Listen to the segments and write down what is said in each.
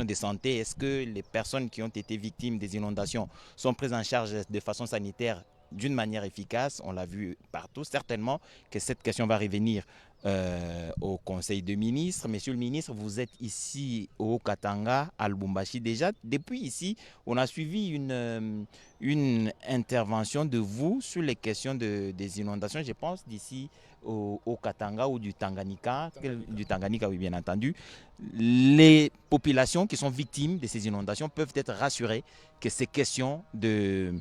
de santé, est-ce que les personnes qui ont été victimes des inondations sont prises en charge de façon sanitaire d'une manière efficace? On l'a vu partout. Certainement que cette question va revenir au Conseil de ministres. Monsieur le ministre, vous êtes ici au Katanga, à Lubumbashi. Déjà, depuis ici, on a suivi une intervention de vous sur les questions des inondations, je pense, d'ici au Katanga ou du Tanganyika, oui, bien entendu. Les populations qui sont victimes de ces inondations peuvent être rassurées que ces questions de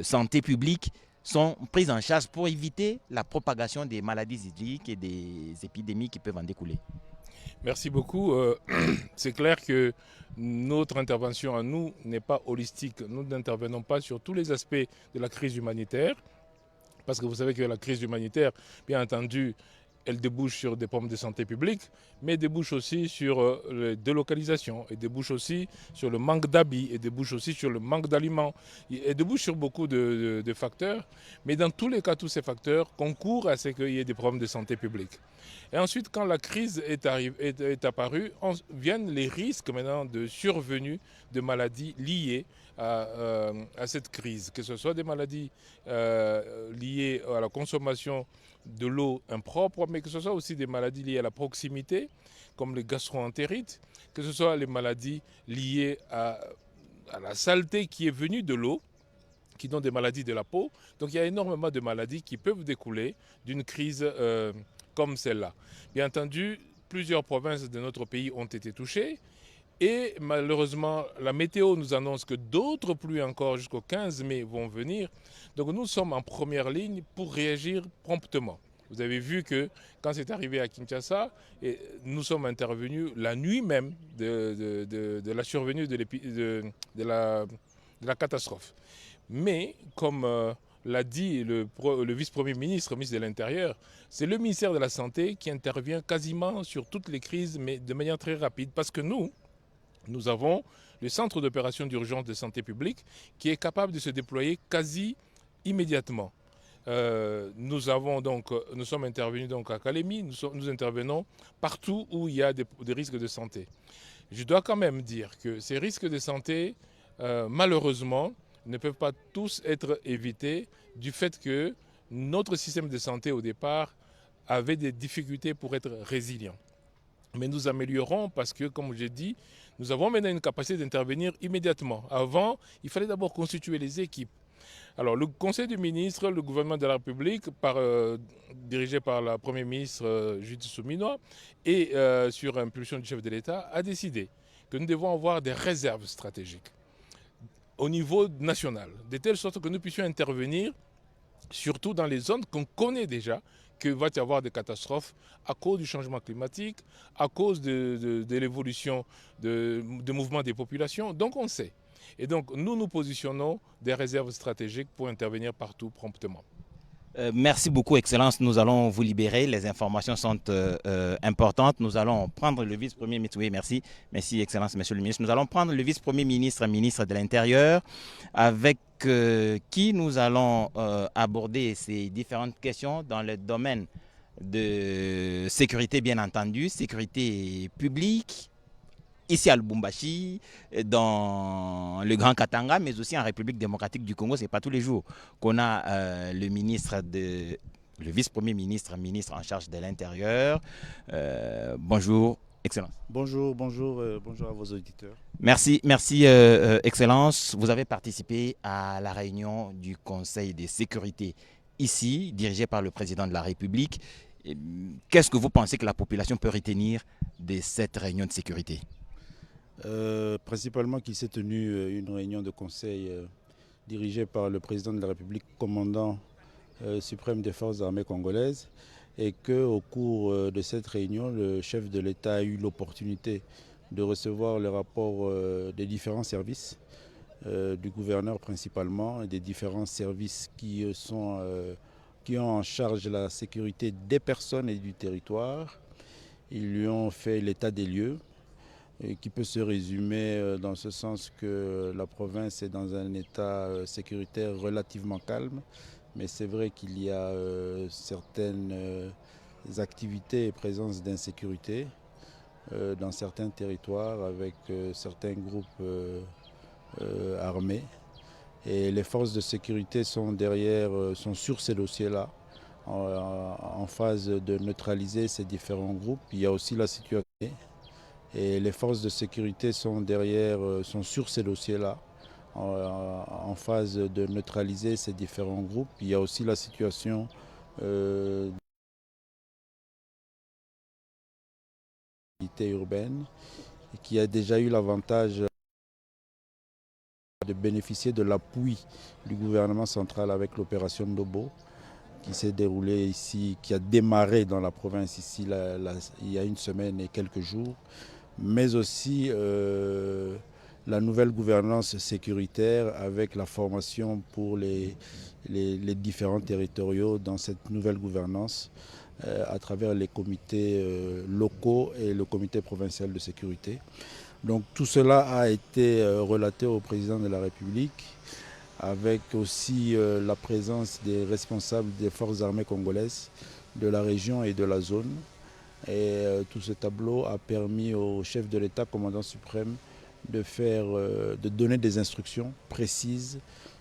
santé publique sont prises en charge pour éviter la propagation des maladies hydriques et des épidémies qui peuvent en découler. Merci beaucoup. C'est clair que notre intervention à nous n'est pas holistique. Nous n'intervenons pas sur tous les aspects de la crise humanitaire, parce que vous savez que la crise humanitaire, bien entendu, elle débouche sur des problèmes de santé publique, mais débouche aussi sur les délocalisations, et débouche aussi sur le manque d'habits, et débouche aussi sur le manque d'aliments, et débouche sur beaucoup de facteurs. Mais dans tous les cas, tous ces facteurs concourent à ce qu'il y ait des problèmes de santé publique. Et ensuite, quand la crise est apparue, viennent les risques maintenant de survenue de maladies liées à cette crise, que ce soit des maladies liées à la consommation de l'eau impropre, mais que ce soit aussi des maladies liées à la proximité, comme les gastro-entérites, que ce soit les maladies liées à la saleté qui est venue de l'eau, qui donnent des maladies de la peau. Donc il y a énormément de maladies qui peuvent découler d'une crise comme celle-là. Bien entendu, plusieurs provinces de notre pays ont été touchées. Et malheureusement, la météo nous annonce que d'autres pluies encore jusqu'au 15 mai vont venir. Donc nous sommes en première ligne pour réagir promptement. Vous avez vu que quand c'est arrivé à Kinshasa, nous sommes intervenus la nuit même de la survenue de la catastrophe. Mais comme l'a dit le vice-premier ministre, ministre de l'Intérieur, c'est le ministère de la Santé qui intervient quasiment sur toutes les crises, mais de manière très rapide, parce que nous avons le centre d'opération d'urgence de santé publique qui est capable de se déployer quasi immédiatement. Nous sommes intervenus donc à Kalemi, nous intervenons partout où il y a des risques de santé. Je dois quand même dire que ces risques de santé, malheureusement, ne peuvent pas tous être évités du fait que notre système de santé au départ avait des difficultés pour être résilient. Mais nous améliorons parce que, comme j'ai dit, nous avons maintenant une capacité d'intervenir immédiatement. Avant, il fallait d'abord constituer les équipes. Alors, le Conseil des ministres, le gouvernement de la République, dirigé par la Première ministre Judith Souminois, et sur impulsion du chef de l'État, a décidé que nous devons avoir des réserves stratégiques au niveau national, de telle sorte que nous puissions intervenir surtout dans les zones qu'on connaît déjà, qu'il va y avoir des catastrophes à cause du changement climatique, à cause de l'évolution de mouvements des populations. Donc on sait. Et donc nous nous positionnons des réserves stratégiques pour intervenir partout promptement. Merci beaucoup, Excellence. Nous allons vous libérer. Les informations sont importantes. Nous allons prendre le vice-premier ministre. Oui, merci. Merci, Excellence, Monsieur le ministre. Nous allons prendre le vice-premier ministre, ministre de l'Intérieur, avec qui nous allons aborder ces différentes questions dans le domaine de sécurité, bien entendu, sécurité publique, ici à Lubumbashi, dans le Grand Katanga, mais aussi en République démocratique du Congo. Ce n'est pas tous les jours qu'on a le vice-premier ministre, ministre en charge de l'Intérieur. Bonjour, Excellence. Bonjour, bonjour, bonjour à vos auditeurs. Merci, Excellence. Vous avez participé à la réunion du Conseil de sécurité ici, dirigée par le président de la République. Qu'est-ce que vous pensez que la population peut retenir de cette réunion de sécurité? Principalement qu'il s'est tenu une réunion de conseil dirigée par le président de la République, commandant suprême des forces armées congolaises, et qu'au cours de cette réunion, le chef de l'État a eu l'opportunité de recevoir le rapport des différents services, du gouverneur principalement, et des différents services qui ont en charge la sécurité des personnes et du territoire. Ils lui ont fait l'état des lieux, et qui peut se résumer dans ce sens que la province est dans un état sécuritaire relativement calme, mais c'est vrai qu'il y a certaines activités et présences d'insécurité. dans certains territoires avec certains groupes armés. Et les forces de sécurité sont sont sur ces dossiers-là, en phase de neutraliser ces différents groupes. Il y a aussi la situation. Et les forces de sécurité sont sont sur ces dossiers-là, en phase de neutraliser ces différents groupes. Il y a aussi la situation urbaine qui a déjà eu l'avantage de bénéficier de l'appui du gouvernement central avec l'opération Ndobo qui s'est déroulée ici, qui a démarré dans la province ici il y a une semaine et quelques jours, mais aussi la nouvelle gouvernance sécuritaire avec la formation pour les différents territoriaux dans cette nouvelle gouvernance à travers les comités locaux et le comité provincial de sécurité. Donc tout cela a été relaté au président de la République avec aussi la présence des responsables des forces armées congolaises de la région et de la zone. Et tout ce tableau a permis au chef de l'État, commandant suprême, de donner des instructions précises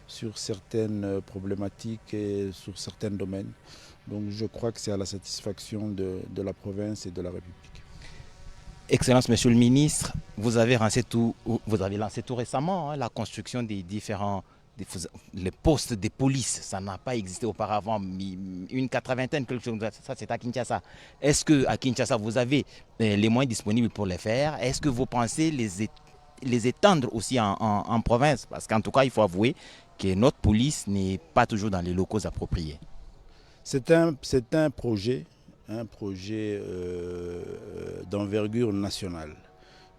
sur certaines problématiques et sur certains domaines. Donc je crois que c'est à la satisfaction de la province et de la République. Excellence, Monsieur le ministre, vous avez lancé tout récemment la construction des différents les postes de police. Ça n'a pas existé auparavant, une 80aine, quelque chose comme ça, c'est à Kinshasa. Est-ce qu'à Kinshasa, vous avez les moyens disponibles pour les faire? Est-ce que vous pensez les étendre aussi en province? Parce qu'en tout cas, il faut avouer que notre police n'est pas toujours dans les locaux appropriés. C'est un projet d'envergure nationale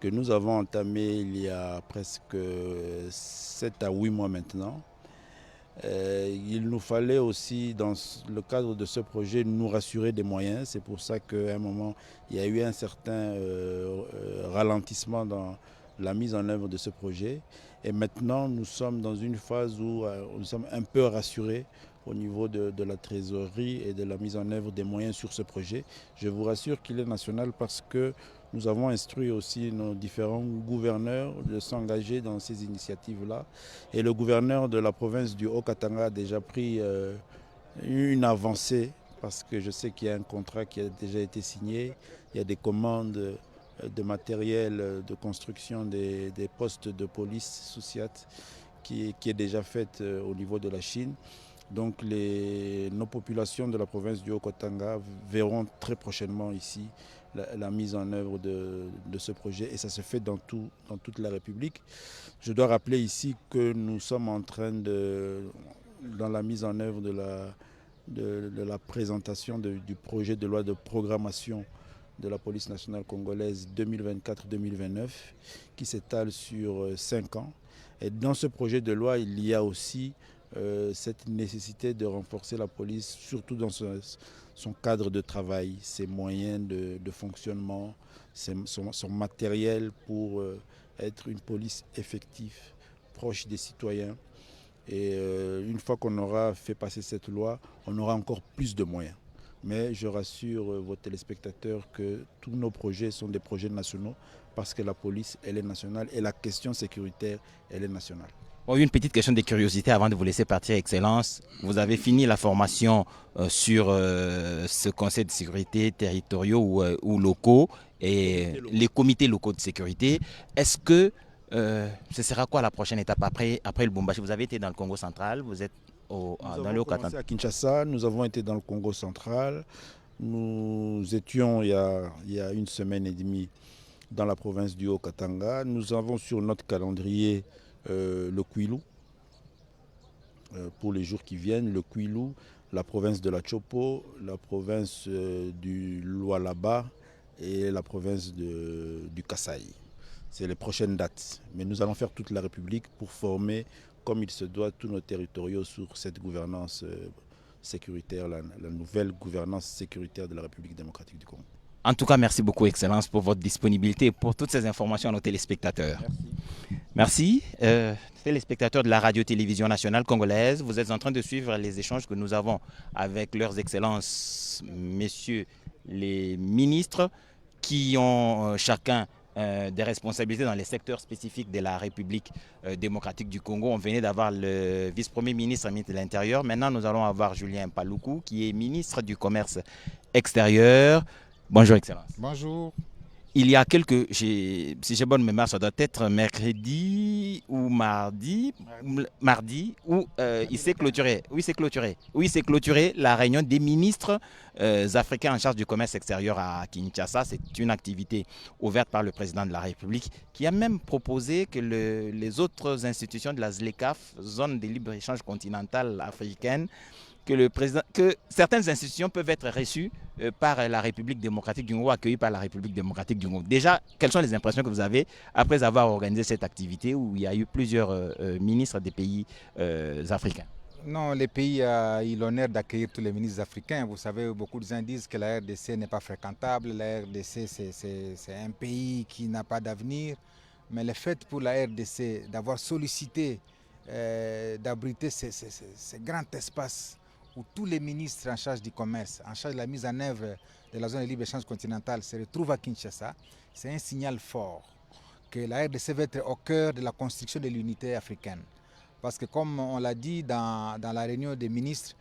que nous avons entamé il y a presque 7 à 8 mois maintenant. Il nous fallait aussi, dans le cadre de ce projet, nous rassurer des moyens. C'est pour ça qu'à un moment, il y a eu un certain ralentissement dans la mise en œuvre de ce projet. Et maintenant, nous sommes dans une phase où nous sommes un peu rassurés au niveau de la trésorerie et de la mise en œuvre des moyens sur ce projet. Je vous rassure qu'il est national parce que nous avons instruit aussi nos différents gouverneurs de s'engager dans ces initiatives-là. Et le gouverneur de la province du Haut-Katanga a déjà pris une avancée parce que je sais qu'il y a un contrat qui a déjà été signé. Il y a des commandes de matériel de construction des postes de police sous-SIAT qui est déjà faite au niveau de la Chine. Donc nos populations de la province du Haut-Katanga verront très prochainement ici la mise en œuvre de ce projet et ça se fait dans toute la République. Je dois rappeler ici que nous sommes en train dans la mise en œuvre de la présentation du projet de loi de programmation de la police nationale congolaise 2024-2029 qui s'étale sur 5 ans. Et dans ce projet de loi, il y a aussi cette nécessité de renforcer la police, surtout dans son cadre de travail, ses moyens de fonctionnement, son matériel pour être une police effective, proche des citoyens. Et une fois qu'on aura fait passer cette loi, on aura encore plus de moyens. Mais je rassure vos téléspectateurs que tous nos projets sont des projets nationaux parce que la police, elle est nationale et la question sécuritaire, elle est nationale. Bon, une petite question de curiosité avant de vous laisser partir, Excellence. Vous avez fini la formation sur ce conseil de sécurité territoriaux ou locaux et les comités locaux de sécurité. Est-ce que ce sera quoi la prochaine étape après le Lubumbashi? Vous avez été dans le Congo central, vous êtes dans le Haut-Katanga. À Kinshasa, nous avons été dans le Congo central. Nous étions il y a une semaine et demie dans la province du Haut-Katanga. Nous avons sur notre calendrier le Kwilu pour les jours qui viennent, le Kwilu, la province de la Chopo, la province du Lualaba et la province du Kasaï. C'est les prochaines dates. Mais nous allons faire toute la République pour former, comme il se doit, tous nos territoriaux sur cette gouvernance sécuritaire, la nouvelle gouvernance sécuritaire de la République démocratique du Congo. En tout cas, merci beaucoup, Excellence, pour votre disponibilité et pour toutes ces informations à nos téléspectateurs. Merci. Téléspectateurs de la radio-télévision nationale congolaise, vous êtes en train de suivre les échanges que nous avons avec leurs excellences, messieurs les ministres qui ont chacun des responsabilités dans les secteurs spécifiques de la République démocratique du Congo. On venait d'avoir le vice-premier ministre de l'Intérieur. Maintenant, nous allons avoir Julien Paluku, qui est ministre du Commerce extérieur. Bonjour, Excellence. Bonjour. Il y a si j'ai bonne mémoire, ça doit être mercredi ou mardi où il s'est clôturé. Oui, c'est clôturé la réunion des ministres africains en charge du commerce extérieur à Kinshasa. C'est une activité ouverte par le président de la République qui a même proposé que les autres institutions de la ZLECAf, zone de libre-échange continentale africaine, que certaines institutions peuvent être reçues par la République démocratique du Congo, accueillies par la République démocratique du Congo. Déjà, quelles sont les impressions que vous avez après avoir organisé cette activité où il y a eu plusieurs ministres des pays africains? Non, le pays a eu l'honneur d'accueillir tous les ministres africains. Vous savez, beaucoup de gens disent que la RDC n'est pas fréquentable. La RDC, c'est un pays qui n'a pas d'avenir. Mais le fait pour la RDC d'avoir sollicité, d'abriter ce grand espace où tous les ministres en charge du commerce, en charge de la mise en œuvre de la zone de libre-échange continentale se retrouvent à Kinshasa, c'est un signal fort que la RDC va être au cœur de la construction de l'unité africaine. Parce que comme on l'a dit dans la réunion des ministres,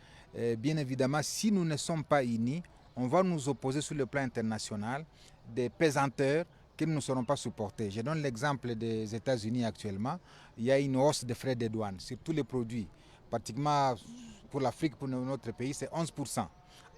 bien évidemment, si nous ne sommes pas unis, on va nous opposer sur le plan international des pesanteurs que nous ne saurons pas supporter. Je donne l'exemple des États-Unis actuellement. Il y a une hausse des frais de douane sur tous les produits. Pratiquement pour l'Afrique, pour notre pays, c'est 11%.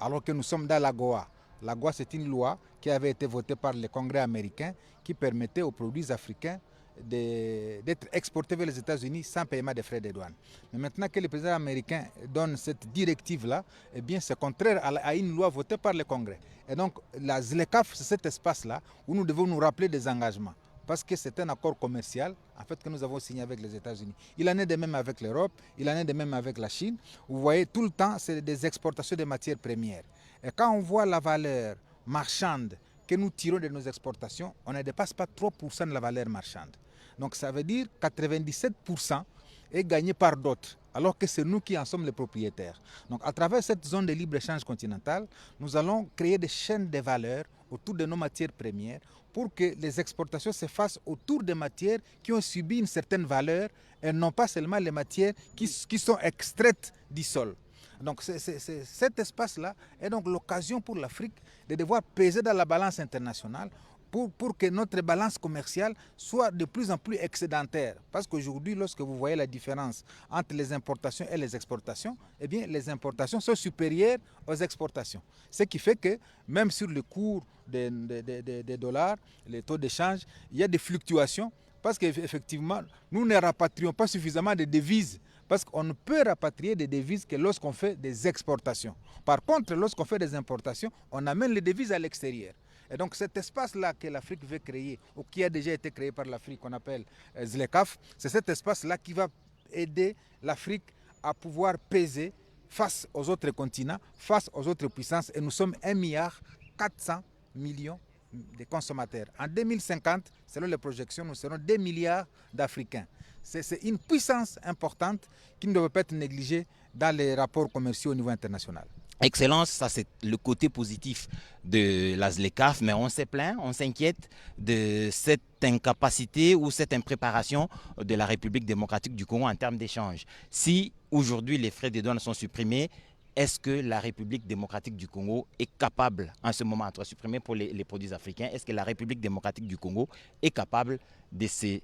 Alors que nous sommes dans l'AGOA. L'AGOA, c'est une loi qui avait été votée par le Congrès américain qui permettait aux produits africains d'être exportés vers les États-Unis sans paiement de frais de douane. Mais maintenant que le président américain donne cette directive-là, eh bien c'est contraire à une loi votée par le Congrès. Et donc la ZLECAf, c'est cet espace-là où nous devons nous rappeler des engagements. Parce que c'est un accord commercial en fait, que nous avons signé avec les États-Unis. Il en est de même avec l'Europe, il en est de même avec la Chine. Vous voyez, tout le temps, c'est des exportations de matières premières. Et quand on voit la valeur marchande que nous tirons de nos exportations, on ne dépasse pas 3% de la valeur marchande. Donc ça veut dire 97% est gagné par d'autres, alors que c'est nous qui en sommes les propriétaires. Donc à travers cette zone de libre-échange continentale, nous allons créer des chaînes de valeur autour de nos matières premières pour que les exportations se fassent autour des matières qui ont subi une certaine valeur et non pas seulement les matières qui sont extraites du sol. Donc cet espace-là est donc l'occasion pour l'Afrique de devoir peser dans la balance internationale pour que notre balance commerciale soit de plus en plus excédentaire. Parce qu'aujourd'hui, lorsque vous voyez la différence entre les importations et les exportations, eh bien, les importations sont supérieures aux exportations. Ce qui fait que même sur le cours des dollars, les taux d'échange, il y a des fluctuations parce qu'effectivement, nous ne rapatrions pas suffisamment de devises. Parce qu'on ne peut rapatrier des devises que lorsqu'on fait des exportations. Par contre, lorsqu'on fait des importations, on amène les devises à l'extérieur. Et donc cet espace-là que l'Afrique veut créer, ou qui a déjà été créé par l'Afrique, qu'on appelle ZLECAf, c'est cet espace-là qui va aider l'Afrique à pouvoir peser face aux autres continents, face aux autres puissances. Et nous sommes 1,4 milliard de consommateurs. En 2050, selon les projections, nous serons 2 milliards d'Africains. C'est une puissance importante qui ne doit pas être négligée dans les rapports commerciaux au niveau international. Excellence, ça c'est le côté positif de la ZLECAf, mais on s'est plaint, on s'inquiète de cette incapacité ou cette impréparation de la République démocratique du Congo en termes d'échange. Si aujourd'hui les frais de douane sont supprimés, est-ce que la République démocratique du Congo est capable en ce moment de supprimer pour les produits africains? Est-ce que la République démocratique du Congo est capable de se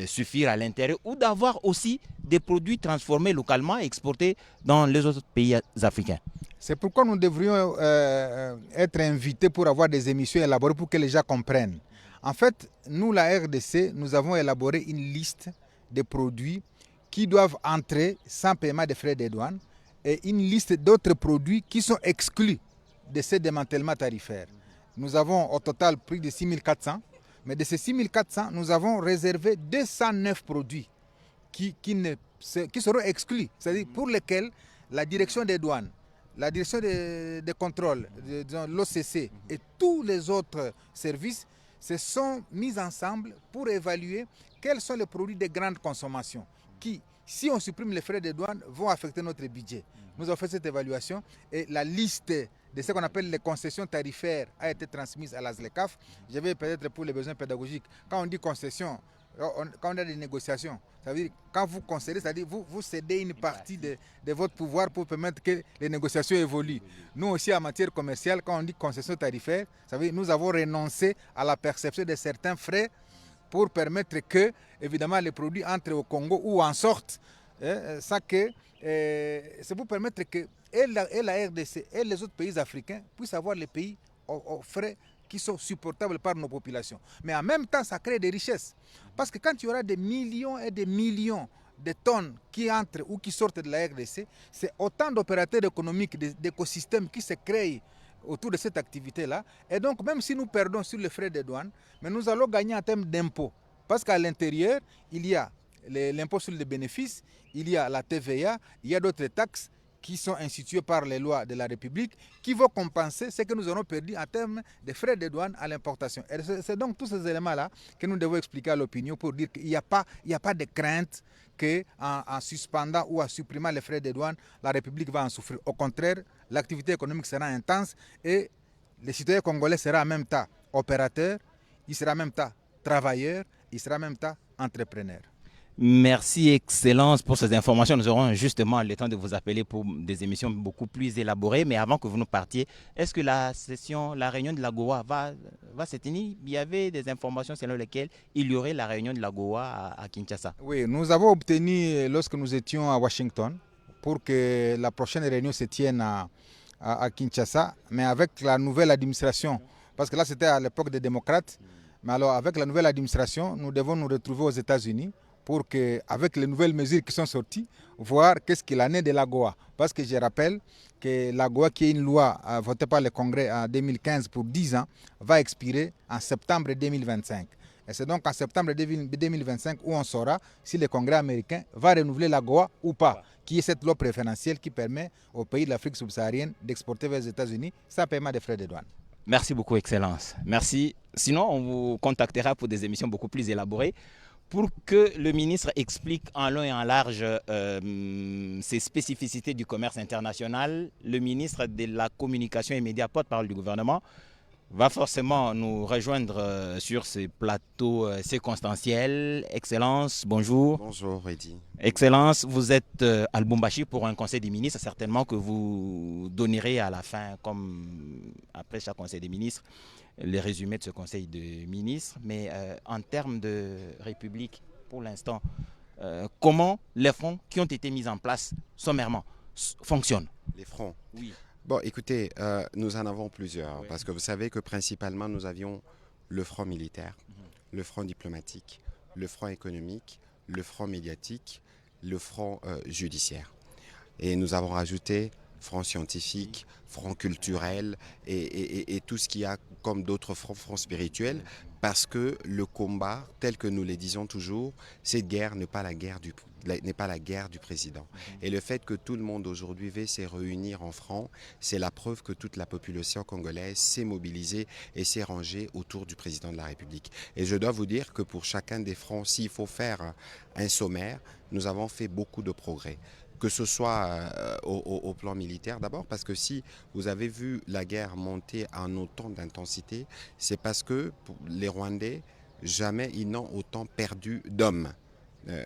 suffire à l'intérieur ou d'avoir aussi des produits transformés localement et exportés dans les autres pays africains? C'est pourquoi nous devrions être invités pour avoir des émissions élaborées pour que les gens comprennent. En fait, nous, la RDC, nous avons élaboré une liste de produits qui doivent entrer sans paiement de frais de douane et une liste d'autres produits qui sont exclus de ces démantèlements tarifaires. Nous avons au total plus de 6400, mais de ces 6400, nous avons réservé 209 produits qui seront exclus, c'est-à-dire pour lesquels la direction des douanes, la direction des contrôles, l'OCC et tous les autres services se sont mis ensemble pour évaluer quels sont les produits de grande consommation qui, si on supprime les frais de douane, vont affecter notre budget. Nous avons fait cette évaluation et la liste de ce qu'on appelle les concessions tarifaires a été transmise à la ZLECAf. Je vais peut-être pour les besoins pédagogiques, quand on dit concession, quand on a des négociations, ça veut dire quand vous concédez, c'est-à-dire vous cédez une partie de votre pouvoir pour permettre que les négociations évoluent. Nous aussi en matière commerciale, quand on dit concession tarifaire, ça veut dire nous avons renoncé à la perception de certains frais pour permettre que, évidemment, les produits entrent au Congo ou en sortent. C'est pour permettre que et la RDC et les autres pays africains puissent avoir les pays aux frais qui sont supportables par nos populations. Mais en même temps, ça crée des richesses. Parce que quand il y aura des millions et des millions de tonnes qui entrent ou qui sortent de la RDC, c'est autant d'opérateurs économiques, d'écosystèmes qui se créent autour de cette activité-là. Et donc, même si nous perdons sur les frais de douane, mais nous allons gagner en termes d'impôts. Parce qu'à l'intérieur, il y a l'impôt sur les bénéfices, il y a la TVA, il y a d'autres taxes qui sont instituées par les lois de la République, qui vont compenser ce que nous aurons perdu en termes de frais de douane à l'importation. Et c'est donc tous ces éléments-là que nous devons expliquer à l'opinion pour dire qu'il n'y a pas de crainte qu'en suspendant ou en supprimant les frais de douane, la République va en souffrir. Au contraire, l'activité économique sera intense et les citoyens congolais seront en même temps opérateurs, ils seront en même temps travailleurs, ils seront en même temps entrepreneurs. Merci Excellence pour ces informations. Nous aurons justement le temps de vous appeler pour des émissions beaucoup plus élaborées. Mais avant que vous nous partiez, est-ce que la réunion de la GOA va se tenir? Il y avait des informations selon lesquelles il y aurait la réunion de la GOA à Kinshasa. Oui, nous avons obtenu lorsque nous étions à Washington pour que la prochaine réunion se tienne à Kinshasa, mais avec la nouvelle administration. Parce que là, c'était à l'époque des démocrates. Mais alors, avec la nouvelle administration, nous devons nous retrouver aux États-Unis pour que, avec les nouvelles mesures qui sont sorties, voir qu'est-ce qu'il en est de la GOA. Parce que je rappelle que la GOA, qui est une loi votée par le Congrès en 2015 pour 10 ans, va expirer en septembre 2025. Et c'est donc en septembre 2025 où on saura si le Congrès américain va renouveler la GOA ou pas, qui est cette loi préférentielle qui permet aux pays de l'Afrique subsaharienne d'exporter vers les États-Unis sans paiement de frais de douane. Merci beaucoup, Excellence. Merci. Sinon, on vous contactera pour des émissions beaucoup plus élaborées, pour que le ministre explique en long et en large ces spécificités du commerce international. Le ministre de la Communication et Médias, porte-parole du gouvernement, va forcément nous rejoindre sur ces plateaux circonstanciels. Excellence, bonjour. Bonjour, Eddy. Excellence, vous êtes à Lubumbashi pour un conseil des ministres, certainement que vous donnerez à la fin, comme après chaque conseil des ministres, les résumés de ce conseil de ministres. Mais en termes de République, pour l'instant, comment les fronts qui ont été mis en place sommairement fonctionnent? Les fronts. Oui. Bon, écoutez, nous en avons plusieurs, oui. Parce que vous savez que principalement, nous avions le front militaire, le front diplomatique, le front économique, le front médiatique, le front judiciaire. Et nous avons rajouté front scientifique, front culturel et tout ce qu'il y a comme d'autres fronts spirituels, parce que le combat, tel que nous le disons toujours, cette guerre n'est pas la guerre du président. Et le fait que tout le monde aujourd'hui veut se réunir en front, c'est la preuve que toute la population congolaise s'est mobilisée et s'est rangée autour du président de la République. Et je dois vous dire que pour chacun des fronts, s'il faut faire un sommaire, nous avons fait beaucoup de progrès. Que ce soit au plan militaire d'abord, parce que si vous avez vu la guerre monter en autant d'intensité, c'est parce que les Rwandais, jamais ils n'ont autant perdu d'hommes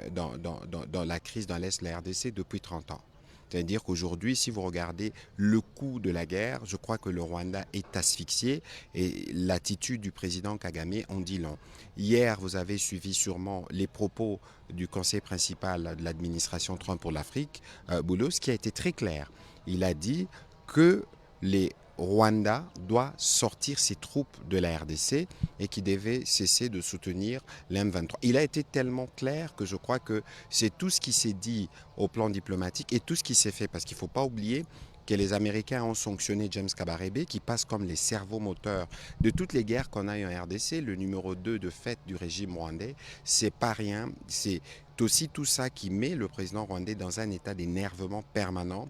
dans la crise dans l'Est de la RDC depuis 30 ans. C'est-à-dire qu'aujourd'hui, si vous regardez le coût de la guerre, je crois que le Rwanda est asphyxié et l'attitude du président Kagame en dit long. Hier, vous avez suivi sûrement les propos du conseil principal de l'administration Trump pour l'Afrique, Boulos, qui a été très clair. Il a dit que les Rwanda doit sortir ses troupes de la RDC et qui devait cesser de soutenir l'M23. Il a été tellement clair que je crois que c'est tout ce qui s'est dit au plan diplomatique et tout ce qui s'est fait, parce qu'il ne faut pas oublier que les Américains ont sanctionné James Kabarebe, qui passe comme les cerveaux moteurs de toutes les guerres qu'on a eu en RDC, le numéro 2 de fait du régime rwandais. C'est pas rien, c'est c'est aussi tout ça qui met le président rwandais dans un état d'énervement permanent,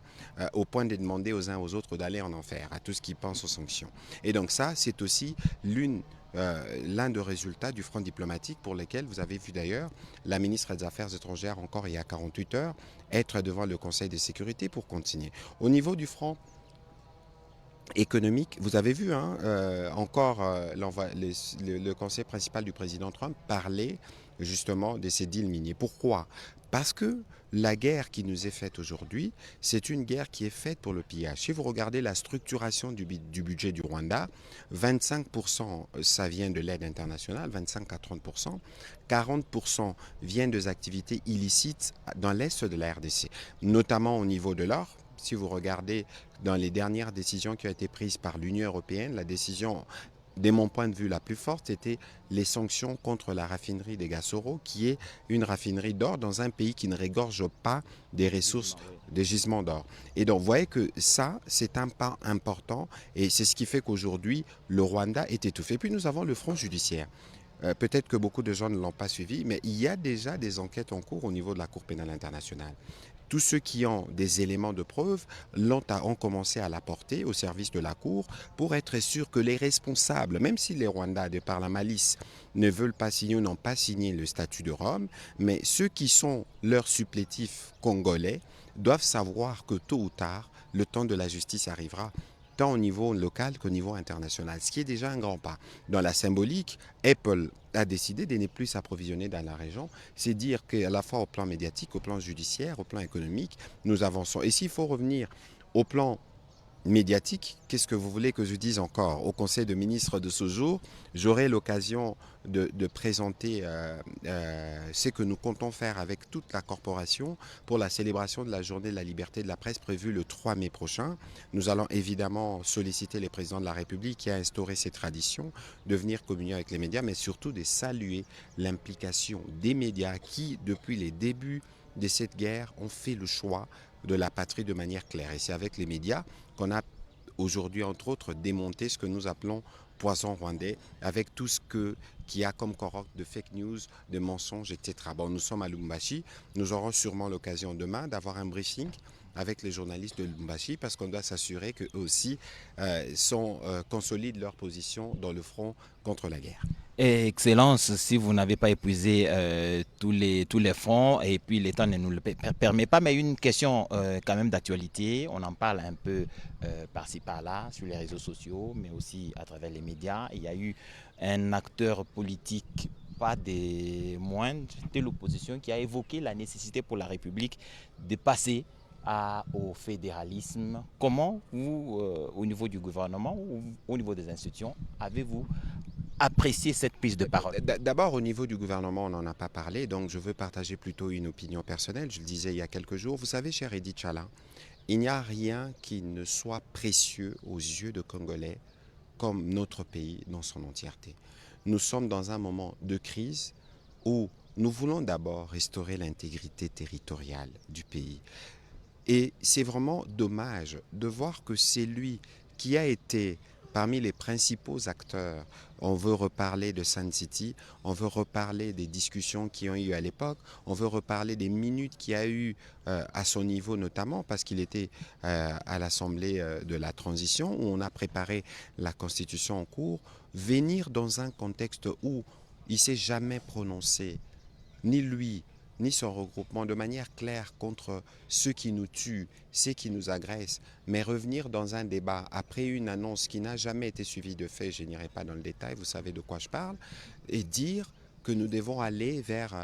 au point de demander aux uns aux autres d'aller en enfer, à tout ce qui pense aux sanctions. Et donc ça, c'est aussi l'un des résultats du front diplomatique pour lequel vous avez vu d'ailleurs la ministre des Affaires étrangères encore il y a 48 heures être devant le Conseil de sécurité pour continuer. Au niveau du front économique, vous avez vu encore le conseil principal du président Trump parler justement de ces deals miniers. Pourquoi? Parce que la guerre qui nous est faite aujourd'hui, c'est une guerre qui est faite pour le pillage. Si vous regardez la structuration du budget du Rwanda, 25% ça vient de l'aide internationale, 25 à 30%, 40% vient des activités illicites dans l'est de la RDC, notamment au niveau de l'or. Si vous regardez dans les dernières décisions qui ont été prises par l'Union européenne, la décision, de mon point de vue, la plus forte était les sanctions contre la raffinerie des Gasoro, qui est une raffinerie d'or dans un pays qui ne régorge pas des ressources, des gisements d'or. Et donc, vous voyez que ça, c'est un pas important et c'est ce qui fait qu'aujourd'hui, le Rwanda est étouffé. Puis nous avons le front judiciaire. Peut-être que beaucoup de gens ne l'ont pas suivi, mais il y a déjà des enquêtes en cours au niveau de la Cour pénale internationale. Tous ceux qui ont des éléments de preuve ont commencé à l'apporter au service de la Cour pour être sûr que les responsables, même si les Rwandais, de par la malice, ne veulent pas signer ou n'ont pas signé le statut de Rome, mais ceux qui sont leurs supplétifs congolais doivent savoir que tôt ou tard, le temps de la justice arrivera, tant au niveau local qu'au niveau international, ce qui est déjà un grand pas. Dans la symbolique, Apple a décidé de ne plus s'approvisionner dans la région. C'est dire qu'à la fois au plan médiatique, au plan judiciaire, au plan économique, nous avançons. Et s'il faut revenir au plan médiatique, qu'est-ce que vous voulez que je dise encore? Au Conseil de ministres de ce jour, j'aurai l'occasion de présenter ce que nous comptons faire avec toute la corporation pour la célébration de la journée de la liberté de la presse prévue le 3 mai prochain. Nous allons évidemment solliciter le président de la République qui a instauré ces traditions de venir communier avec les médias, mais surtout de saluer l'implication des médias qui, depuis les débuts de cette guerre, ont fait le choix de la patrie de manière claire. Et c'est avec les médias qu'on a aujourd'hui, entre autres, démonté ce que nous appelons poison rwandais, avec tout ce qui a comme cohorte de fake news, de mensonges, etc. Bon, nous sommes à Lubumbashi, nous aurons sûrement l'occasion demain d'avoir un briefing avec les journalistes de Lubumbashi parce qu'on doit s'assurer qu'eux aussi consolident leur position dans le front contre la guerre. Et Excellence, si vous n'avez pas épuisé tous les fonds et puis l'État ne nous le permet pas, mais une question quand même d'actualité, on en parle un peu par-ci par-là sur les réseaux sociaux, mais aussi à travers les médias. Il y a eu un acteur politique, pas des moindres, de l'opposition, qui a évoqué la nécessité pour la République de passer au fédéralisme. Comment vous, au niveau du gouvernement ou au niveau des institutions, avez-vous apprécier cette prise de parole? D'abord, au niveau du gouvernement, on n'en a pas parlé, donc je veux partager plutôt une opinion personnelle. Je le disais il y a quelques jours. Vous savez, cher Edith Chala, il n'y a rien qui ne soit précieux aux yeux de Congolais comme notre pays dans son entièreté. Nous sommes dans un moment de crise où nous voulons d'abord restaurer l'intégrité territoriale du pays. Et c'est vraiment dommage de voir que c'est lui qui a été parmi les principaux acteurs. On veut reparler de Sun City, on veut reparler des discussions qui ont eu à l'époque, on veut reparler des minutes qu'il y a eu à son niveau notamment parce qu'il était à l'Assemblée de la transition où on a préparé la Constitution en cours, venir dans un contexte où il ne s'est jamais prononcé, ni lui, ni son regroupement, de manière claire contre ceux qui nous tuent, ceux qui nous agressent, mais revenir dans un débat après une annonce qui n'a jamais été suivie de faits, je n'irai pas dans le détail, vous savez de quoi je parle, et dire que nous devons aller vers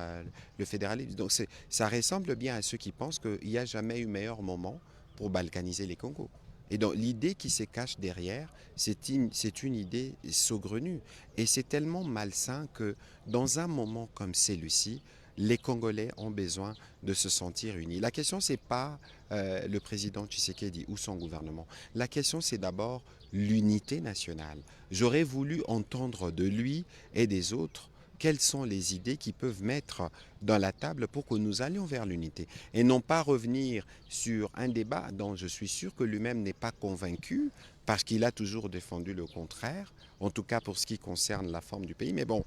le fédéralisme. Donc ça ressemble bien à ceux qui pensent qu'il n'y a jamais eu meilleur moment pour balkaniser les Congos. Et donc l'idée qui se cache derrière, c'est une idée saugrenue. Et c'est tellement malsain que dans un moment comme celui-ci, les Congolais ont besoin de se sentir unis. La question, ce n'est pas le président Tshisekedi ou son gouvernement. La question, c'est d'abord l'unité nationale. J'aurais voulu entendre de lui et des autres quelles sont les idées qui peuvent mettre dans la table pour que nous allions vers l'unité. Et non pas revenir sur un débat dont je suis sûr que lui-même n'est pas convaincu, parce qu'il a toujours défendu le contraire, en tout cas pour ce qui concerne la forme du pays. Mais bon,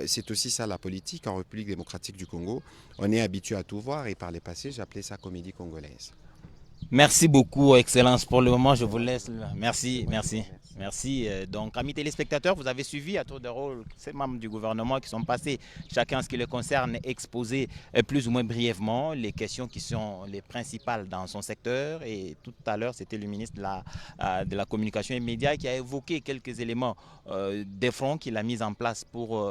c'est aussi ça la politique en République démocratique du Congo. On est habitué à tout voir et par les passés, j'appelais ça comédie congolaise. Merci beaucoup, Excellence. Pour le moment, je vous laisse. Merci, merci. Merci. Donc, amis téléspectateurs, vous avez suivi à tour de rôle ces membres du gouvernement qui sont passés, chacun en ce qui le concerne, exposer plus ou moins brièvement les questions qui sont les principales dans son secteur. Et tout à l'heure, c'était le ministre de la Communication et Médias qui a évoqué quelques éléments des fronts qu'il a mis en place pour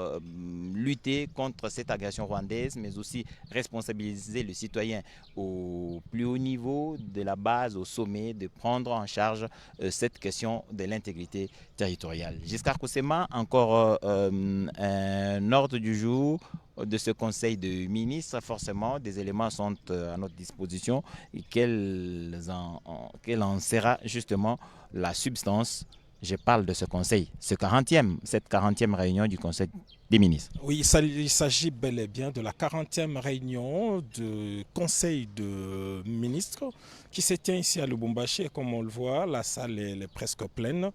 lutter contre cette agression rwandaise, mais aussi responsabiliser le citoyen au plus haut niveau, de la base au sommet, de prendre en charge cette question de l'intégrité territoriale. Giscard Koussema, encore un ordre du jour de ce conseil de ministres. Forcément, des éléments sont à notre disposition et quelle en sera justement la substance. Je parle de ce conseil, cette 40e réunion du conseil des ministres. Oui, il s'agit bel et bien de la 40e réunion du conseil de ministres qui se tient ici à Lubumbashi. Et comme on le voit, la salle est presque pleine.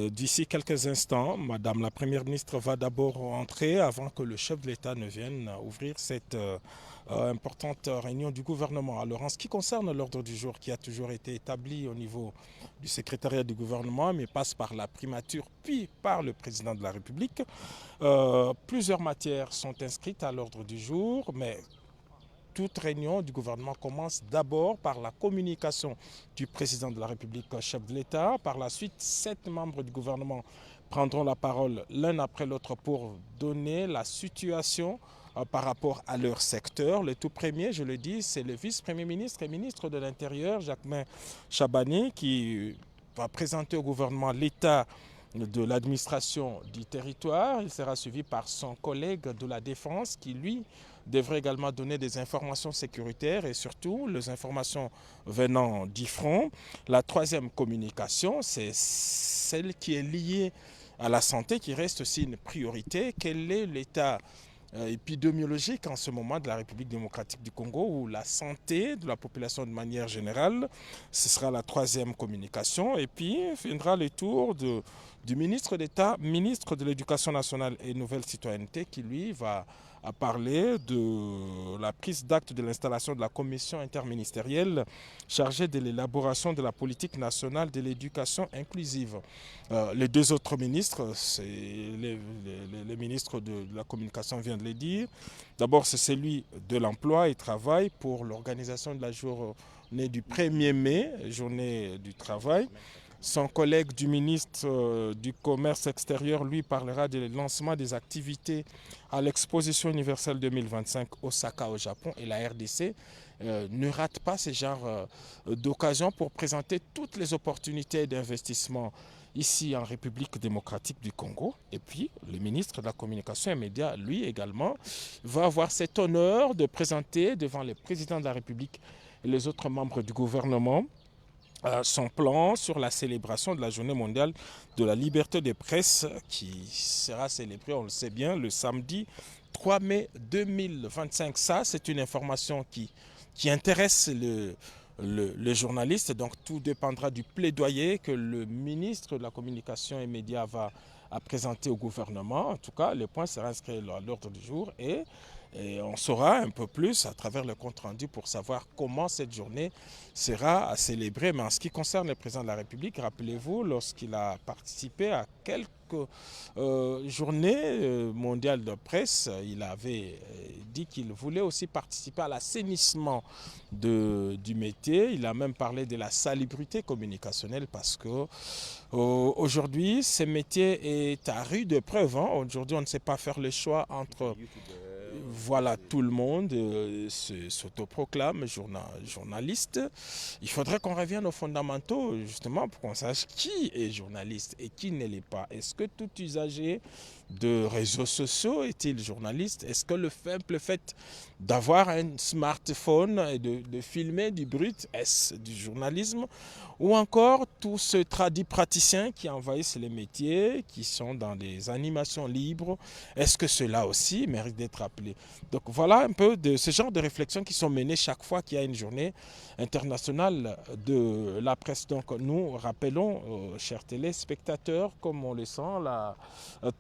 D'ici quelques instants, Madame la Première ministre va d'abord entrer avant que le chef de l'État ne vienne ouvrir cette importante réunion du gouvernement. Alors en ce qui concerne l'ordre du jour qui a toujours été établi au niveau du secrétariat du gouvernement, mais passe par la primature puis par le président de la République, plusieurs matières sont inscrites à l'ordre du jour, mais toute réunion du gouvernement commence d'abord par la communication du président de la République, chef de l'État. Par la suite, 7 membres du gouvernement prendront la parole l'un après l'autre pour donner la situation par rapport à leur secteur. Le tout premier, je le dis, c'est le vice-premier ministre et ministre de l'Intérieur, Jacquemain Chabani, qui va présenter au gouvernement l'état de l'administration du territoire. Il sera suivi par son collègue de la Défense qui, lui, devrait également donner des informations sécuritaires et surtout les informations venant d'IFRON. La troisième communication, c'est celle qui est liée à la santé, qui reste aussi une priorité. Quel est l'état épidémiologique en ce moment de la République démocratique du Congo, où la santé de la population de manière générale, ce sera la troisième communication. Et puis viendra le tour du ministre d'État, ministre de l'Éducation nationale et Nouvelle Citoyenneté, qui lui va parler de la prise d'acte de l'installation de la commission interministérielle chargée de l'élaboration de la politique nationale de l'éducation inclusive. Les deux autres ministres, c'est les ministres de la communication viennent de le dire. D'abord, c'est celui de l'emploi et travail pour l'organisation de la journée du 1er mai, journée du travail. Son collègue du ministre du Commerce extérieur, lui, parlera du lancement des activités à l'exposition universelle 2025 Osaka au Japon. Et la RDC ne rate pas ce genre d'occasion pour présenter toutes les opportunités d'investissement ici en République démocratique du Congo. Et puis, le ministre de la Communication et Médias, lui également, va avoir cet honneur de présenter devant le président de la République et les autres membres du gouvernement son plan sur la célébration de la journée mondiale de la liberté de presse qui sera célébrée, on le sait bien, le samedi 3 mai 2025. Ça, c'est une information qui intéresse le journaliste. Donc tout dépendra du plaidoyer que le ministre de la Communication et Médias va présenter au gouvernement. En tout cas, le point sera inscrit à l'ordre du jour et on saura un peu plus à travers le compte rendu pour savoir comment cette journée sera célébrée. Mais en ce qui concerne le président de la République, rappelez-vous, lorsqu'il a participé à quelques journées mondiales de presse, il avait dit qu'il voulait aussi participer à l'assainissement du métier. Il a même parlé de la salubrité communicationnelle parce que aujourd'hui, ce métier est à rude épreuve. Aujourd'hui, on ne sait pas faire le choix entre... Voilà, tout le monde s'autoproclame journaliste. Il faudrait qu'on revienne aux fondamentaux, justement, pour qu'on sache qui est journaliste et qui ne l'est pas. Est-ce que tout usager de réseaux sociaux? Est-il journaliste? Est-ce que le simple fait d'avoir un smartphone et de filmer du brut, est-ce du journalisme? Ou encore tous ceux tradis praticiens qui envahissent les métiers, qui sont dans des animations libres, est-ce que cela aussi mérite d'être appelé? Donc voilà un peu de ce genre de réflexions qui sont menées chaque fois qu'il y a une journée internationale de la presse. Donc nous rappelons, chers téléspectateurs, comme on le sent,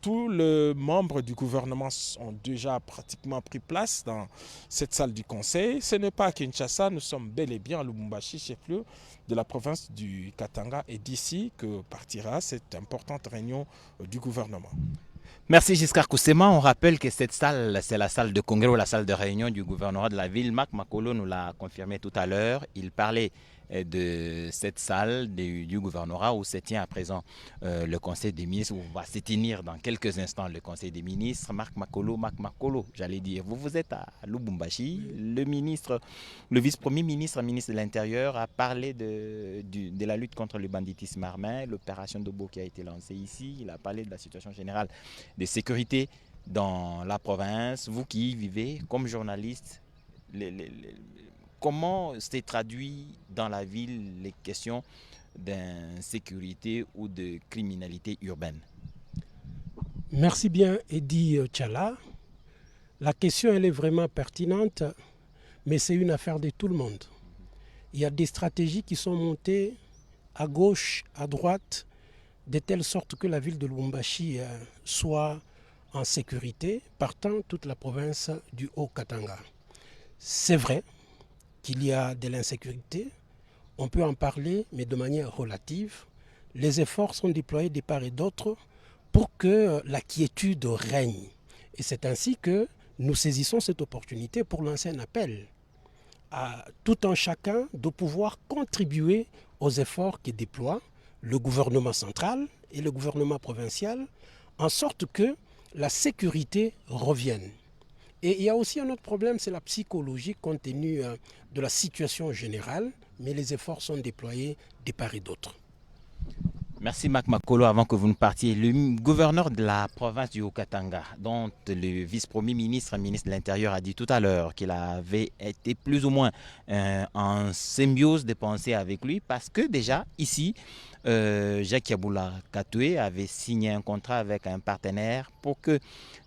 tous les membres du gouvernement ont déjà pratiquement pris place dans cette salle du Conseil. Ce n'est pas à Kinshasa, nous sommes bel et bien à Lubumbashi, chef-lieu de la province du Katanga, et d'ici que partira cette importante réunion du gouvernement. Merci Giscard Koussema. On rappelle que cette salle, c'est la salle de congrès ou la salle de réunion du gouvernorat de la ville. Marc Makolo nous l'a confirmé tout à l'heure. Il parlait de cette salle du gouvernorat où se tient à présent le Conseil des ministres, où va se tenir dans quelques instants le Conseil des ministres. Marc Makolo, j'allais dire, vous êtes à Lubumbashi. Le vice-premier ministre, ministre de l'Intérieur, a parlé de la lutte contre le banditisme armé, l'opération Dobo qui a été lancée ici. Il a parlé de la situation générale de sécurité dans la province. Vous qui y vivez comme journaliste, comment s'est traduit dans la ville les questions d'insécurité ou de criminalité urbaine? Merci bien, Eddy Tchala. La question, elle est vraiment pertinente, mais c'est une affaire de tout le monde. Il y a des stratégies qui sont montées à gauche, à droite, de telle sorte que la ville de Lubumbashi soit en sécurité, partant toute la province du Haut-Katanga. C'est vrai qu'il y a de l'insécurité, on peut en parler, mais de manière relative. Les efforts sont déployés de part et d'autre pour que la quiétude règne. Et c'est ainsi que nous saisissons cette opportunité pour lancer un appel à tout un chacun de pouvoir contribuer aux efforts que déploie le gouvernement central et le gouvernement provincial, en sorte que la sécurité revienne. Et il y a aussi un autre problème, c'est la psychologie compte tenu de la situation générale, mais les efforts sont déployés de part et d'autre. Merci Marc Makolo. Avant que vous ne partiez, le gouverneur de la province du Haut-Katanga, dont le vice-premier ministre, ministre de l'Intérieur, a dit tout à l'heure qu'il avait été plus ou moins en symbiose de pensée avec lui, parce que déjà ici, Jacques Yaboula Katoué avait signé un contrat avec un partenaire pour que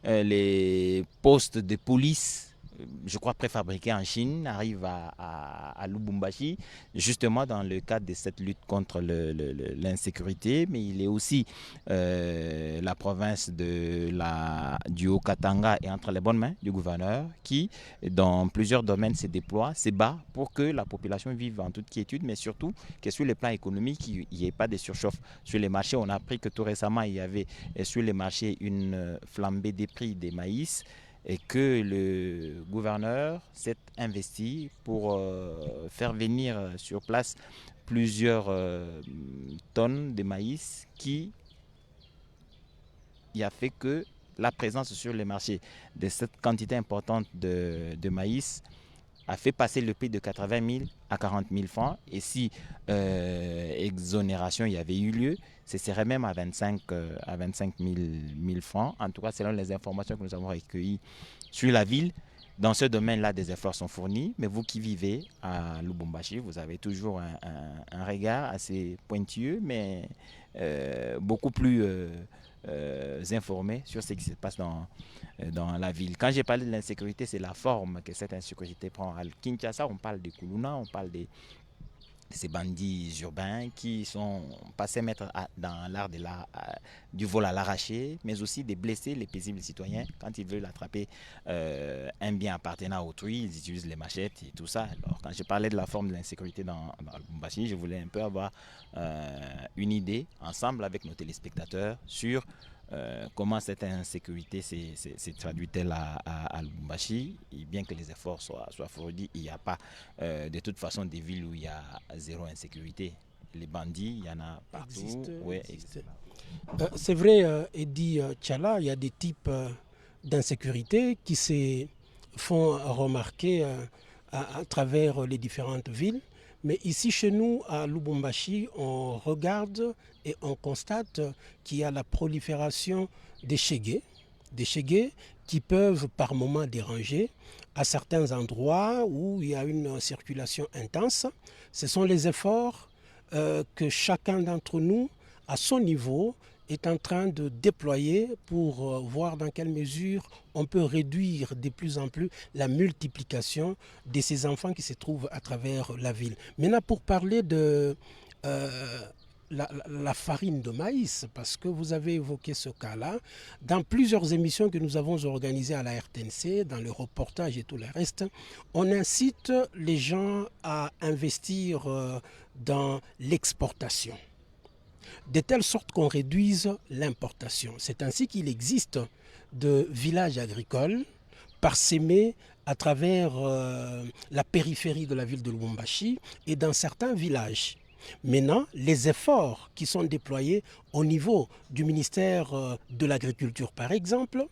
les postes de police, je crois préfabriqués en Chine, arrivent à Lubumbashi, justement dans le cadre de cette lutte contre l'insécurité. Mais il est aussi la province du Haut-Katanga est entre les bonnes mains du gouverneur qui, dans plusieurs domaines, se déploie, se bat pour que la population vive en toute quiétude, mais surtout que sur le plan économique, il n'y ait pas de surchauffe. Sur les marchés, on a appris que tout récemment, il y avait sur les marchés une flambée des prix des maïs, et que le gouverneur s'est investi pour faire venir sur place plusieurs tonnes de maïs qui a fait que la présence sur les marchés de cette quantité importante de maïs a fait passer le prix de 80 000 à 40 000 francs. Et si exonération y avait eu lieu, ce serait même à 25 000 francs. En tout cas, selon les informations que nous avons recueillies sur la ville, dans ce domaine-là, des efforts sont fournis. Mais vous qui vivez à Lubumbashi, vous avez toujours un regard assez pointilleux, mais beaucoup plus informé sur ce qui se passe dans la ville. Quand j'ai parlé de l'insécurité, c'est la forme que cette insécurité prend. À Kinshasa, on parle des Kuluna, on parle de ces bandits urbains qui sont passés mettre dans l'art du vol à l'arraché, mais aussi des blessés, les paisibles citoyens. Quand ils veulent attraper un bien appartenant à autrui, ils utilisent les machettes et tout ça. Alors, quand je parlais de la forme de l'insécurité dans Lubumbashi, je voulais un peu avoir une idée, ensemble avec nos téléspectateurs, sur comment cette insécurité s'est traduite-t-elle à Lubumbashi. Et bien que les efforts soient fournis, il n'y a pas de toute façon des villes où il y a zéro insécurité. Les bandits, il y en a partout. C'est vrai, Eddy Tchala, il y a des types d'insécurité qui se font remarquer à travers les différentes villes. Mais ici, chez nous, à Lubumbashi, on regarde et on constate qu'il y a la prolifération des chégués, des shégés qui peuvent par moments déranger à certains endroits où il y a une circulation intense. Ce sont les efforts que chacun d'entre nous, à son niveau, est en train de déployer pour voir dans quelle mesure on peut réduire de plus en plus la multiplication de ces enfants qui se trouvent à travers la ville. Maintenant, pour parler de la farine de maïs, parce que vous avez évoqué ce cas-là, dans plusieurs émissions que nous avons organisées à la RTNC, dans le reportage et tout le reste, on incite les gens à investir dans l'exportation, de telle sorte qu'on réduise l'importation. C'est ainsi qu'il existe de villages agricoles parsemés à travers la périphérie de la ville de Lubumbashi et dans certains villages. Maintenant, les efforts qui sont déployés au niveau du ministère de l'Agriculture, par exemple,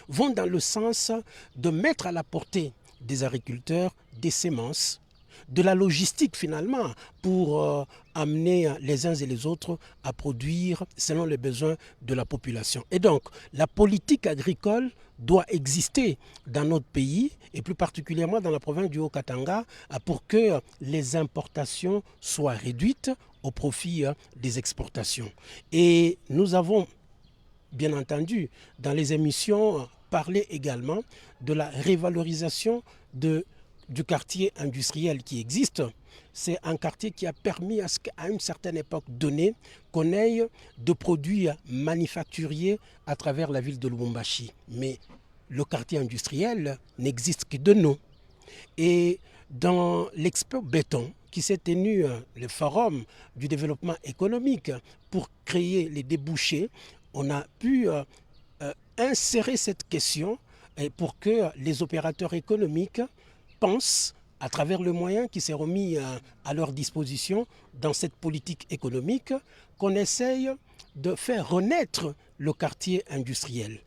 vont dans le sens de mettre à la portée des agriculteurs des semences, de la logistique finalement, pour amener les uns et les autres à produire selon les besoins de la population. Et donc, la politique agricole doit exister dans notre pays, et plus particulièrement dans la province du Haut-Katanga, pour que les importations soient réduites au profit des exportations. Et nous avons, bien entendu, dans les émissions, parlé également de la révalorisation du quartier industriel qui existe. C'est un quartier qui a permis à ce qu'à une certaine époque donnée, qu'on ait de produits manufacturiers à travers la ville de Lubumbashi. Mais le quartier industriel n'existe que de nom. Et dans l'Expo Béton, qui s'est tenu le forum du développement économique pour créer les débouchés, on a pu insérer cette question pour que les opérateurs économiques pensent, à travers le moyen qui s'est remis à leur disposition dans cette politique économique, qu'on essaye de faire renaître le quartier industriel.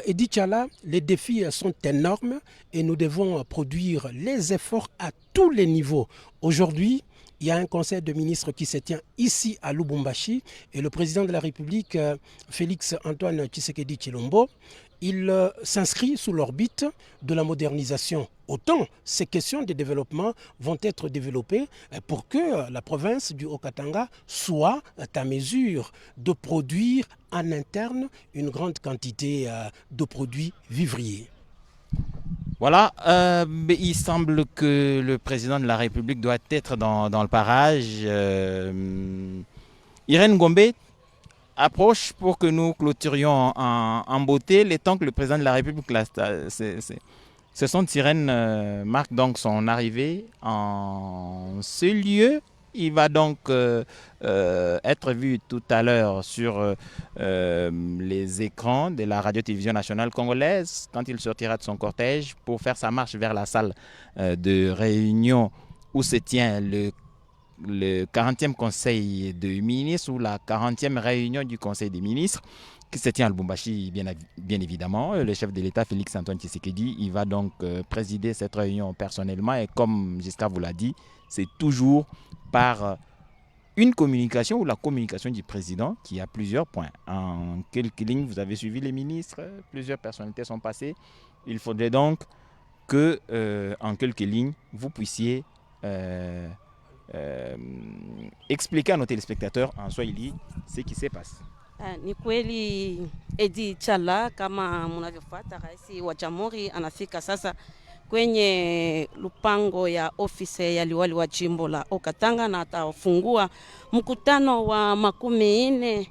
Edi Tchala, les défis sont énormes et nous devons produire les efforts à tous les niveaux. Aujourd'hui, il y a un conseil de ministres qui se tient ici à Lubumbashi et le président de la République, Félix Antoine Tshisekedi Tshilombo, il s'inscrit sous l'orbite de la modernisation. Autant ces questions de développement vont être développées pour que la province du Haut-Katanga soit à mesure de produire en interne une grande quantité de produits vivriers. Voilà, mais il semble que le président de la République doit être dans le parage. Irène Gombe approche pour que nous clôturions en beauté les temps que le président de la République, ce son de sirène marque donc son arrivée en ce lieu. Il va donc être vu tout à l'heure sur les écrans de la radio-télévision nationale congolaise quand il sortira de son cortège pour faire sa marche vers la salle de réunion où se tient le 40e conseil de ministres ou la 40e réunion du conseil des ministres qui se tient à Lubumbashi, bien évidemment. Le chef de l'État, Félix Antoine Tshisekedi, il va donc présider cette réunion personnellement et comme Giscard vous l'a dit, c'est toujours par une communication ou la communication du président qui a plusieurs points. En quelques lignes, vous avez suivi les ministres, plusieurs personnalités sont passées. Il faudrait donc que, en quelques lignes, vous puissiez expliquer à nos téléspectateurs en Swahili ce qui s'est passé. Ni kweli Edi Tchala kama mnavyofuata, rais wa jamhuri anafika sasa kwenye lupango ya ofisi ya liwali wa jimbo la Haut-Katanga na atafungua mkutano wa 14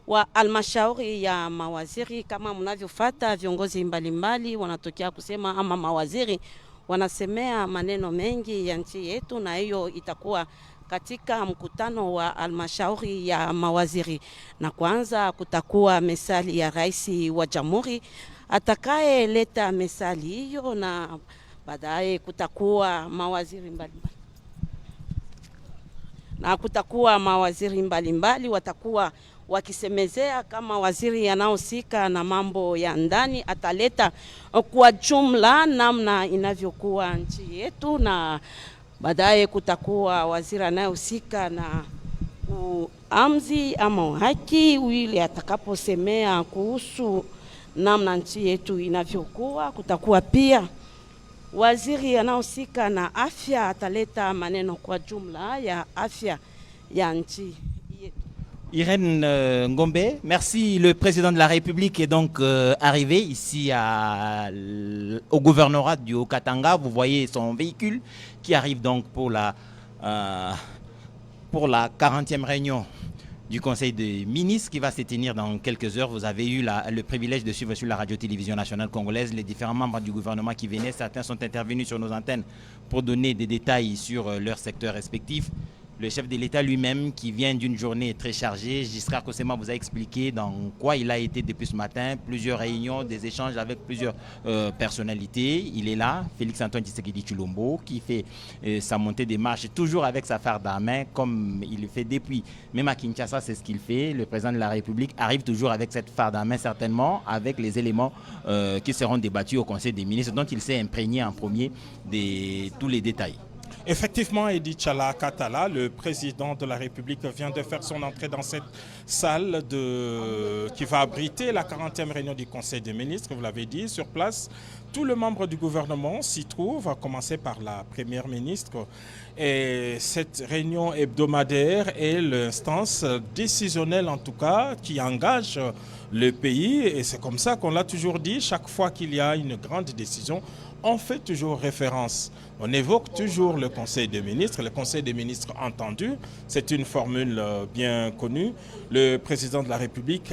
wa halmashauri ya mawaziri. Kama mnavyofuata, viongozi mbalimbali wanatokea kusema ama mawaziri wanasemea maneno mengi ya nchi yetu, na hiyo itakuwa katika mkutano wa halmashauri ya mawaziri. Na kwanza kutakuwa mesali ya rais wa jamhuri atakaye leta mesali hiyo, na baadaye kutakuwa mawaziri mbalimbali. Na kutakuwa mawaziri mbalimbali watakuwa wakisemezea, kama waziri anaohusika na mambo ya ndani ataleta kwa jumla namna inavyokuwa nchi yetu, na baadaye kutakuwa waziri anayehusika na uamzi ama haki, yule atakaposemea kuhusu namna nchi yetu inavyokuwa. Kutakuwa pia waziri anahusika na afya, ataleta maneno kwa jumla ya afya ya nchi yetu. Irène Ngombe, merci. Le président de la République est donc arrivé ici au gouvernorat du Haut-Katanga. Vous voyez son véhicule qui arrive donc pour la 40e réunion du Conseil des ministres qui va se tenir dans quelques heures. Vous avez eu le privilège de suivre sur la radio-télévision nationale congolaise les différents membres du gouvernement qui venaient. Certains sont intervenus sur nos antennes pour donner des détails sur leur secteur respectif. Le chef de l'État lui-même, qui vient d'une journée très chargée, Giscard Kosema vous a expliqué dans quoi il a été depuis ce matin, plusieurs réunions, des échanges avec plusieurs personnalités. Il est là, Félix-Antoine Tshisekedi Tshilombo, qui fait sa montée des marches, toujours avec sa farde à main, comme il le fait depuis. Même à Kinshasa, c'est ce qu'il fait. Le président de la République arrive toujours avec cette farde à main, certainement, avec les éléments qui seront débattus au Conseil des ministres, dont il s'est imprégné en premier de tous les détails. Effectivement, Edi Tchala Katala, le président de la République, vient de faire son entrée dans cette salle qui va abriter la 40e réunion du Conseil des ministres, vous l'avez dit, sur place. Tous les membres du gouvernement s'y trouvent, à commencer par la première ministre. Et cette réunion hebdomadaire est l'instance décisionnelle, en tout cas, qui engage le pays. Et c'est comme ça qu'on l'a toujours dit, chaque fois qu'il y a une grande décision, on fait toujours référence. On évoque toujours le Conseil des ministres. Le Conseil des ministres entendu, c'est une formule bien connue. Le président de la République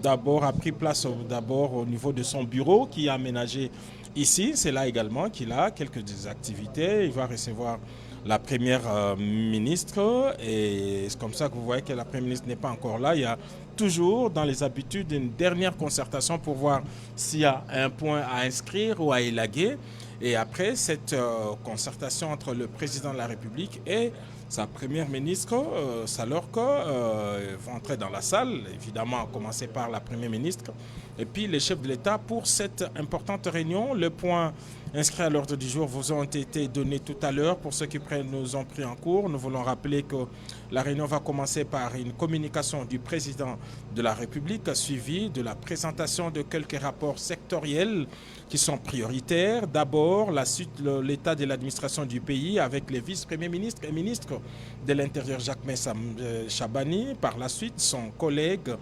a pris place d'abord au niveau de son bureau qui est aménagé ici. C'est là également qu'il a quelques activités. Il va recevoir la première ministre et c'est comme ça que vous voyez que la première ministre n'est pas encore là. Il y a toujours dans les habitudes une dernière concertation pour voir s'il y a un point à inscrire ou à élaguer. Et après cette concertation entre le président de la République et sa première ministre, Salorko, vont entrer dans la salle, évidemment à commencer par la première ministre, et puis les chefs de l'État pour cette importante réunion. Le point inscrit à l'ordre du jour vous ont été donnés tout à l'heure. Pour ceux qui nous ont pris en cours, nous voulons rappeler que la réunion va commencer par une communication du président de la République, suivie de la présentation de quelques rapports sectoriels qui sont prioritaires. D'abord, l'état de l'administration du pays avec les vice-premiers ministres et ministres de l'Intérieur, Jacques Chabani. Par la suite, son collègue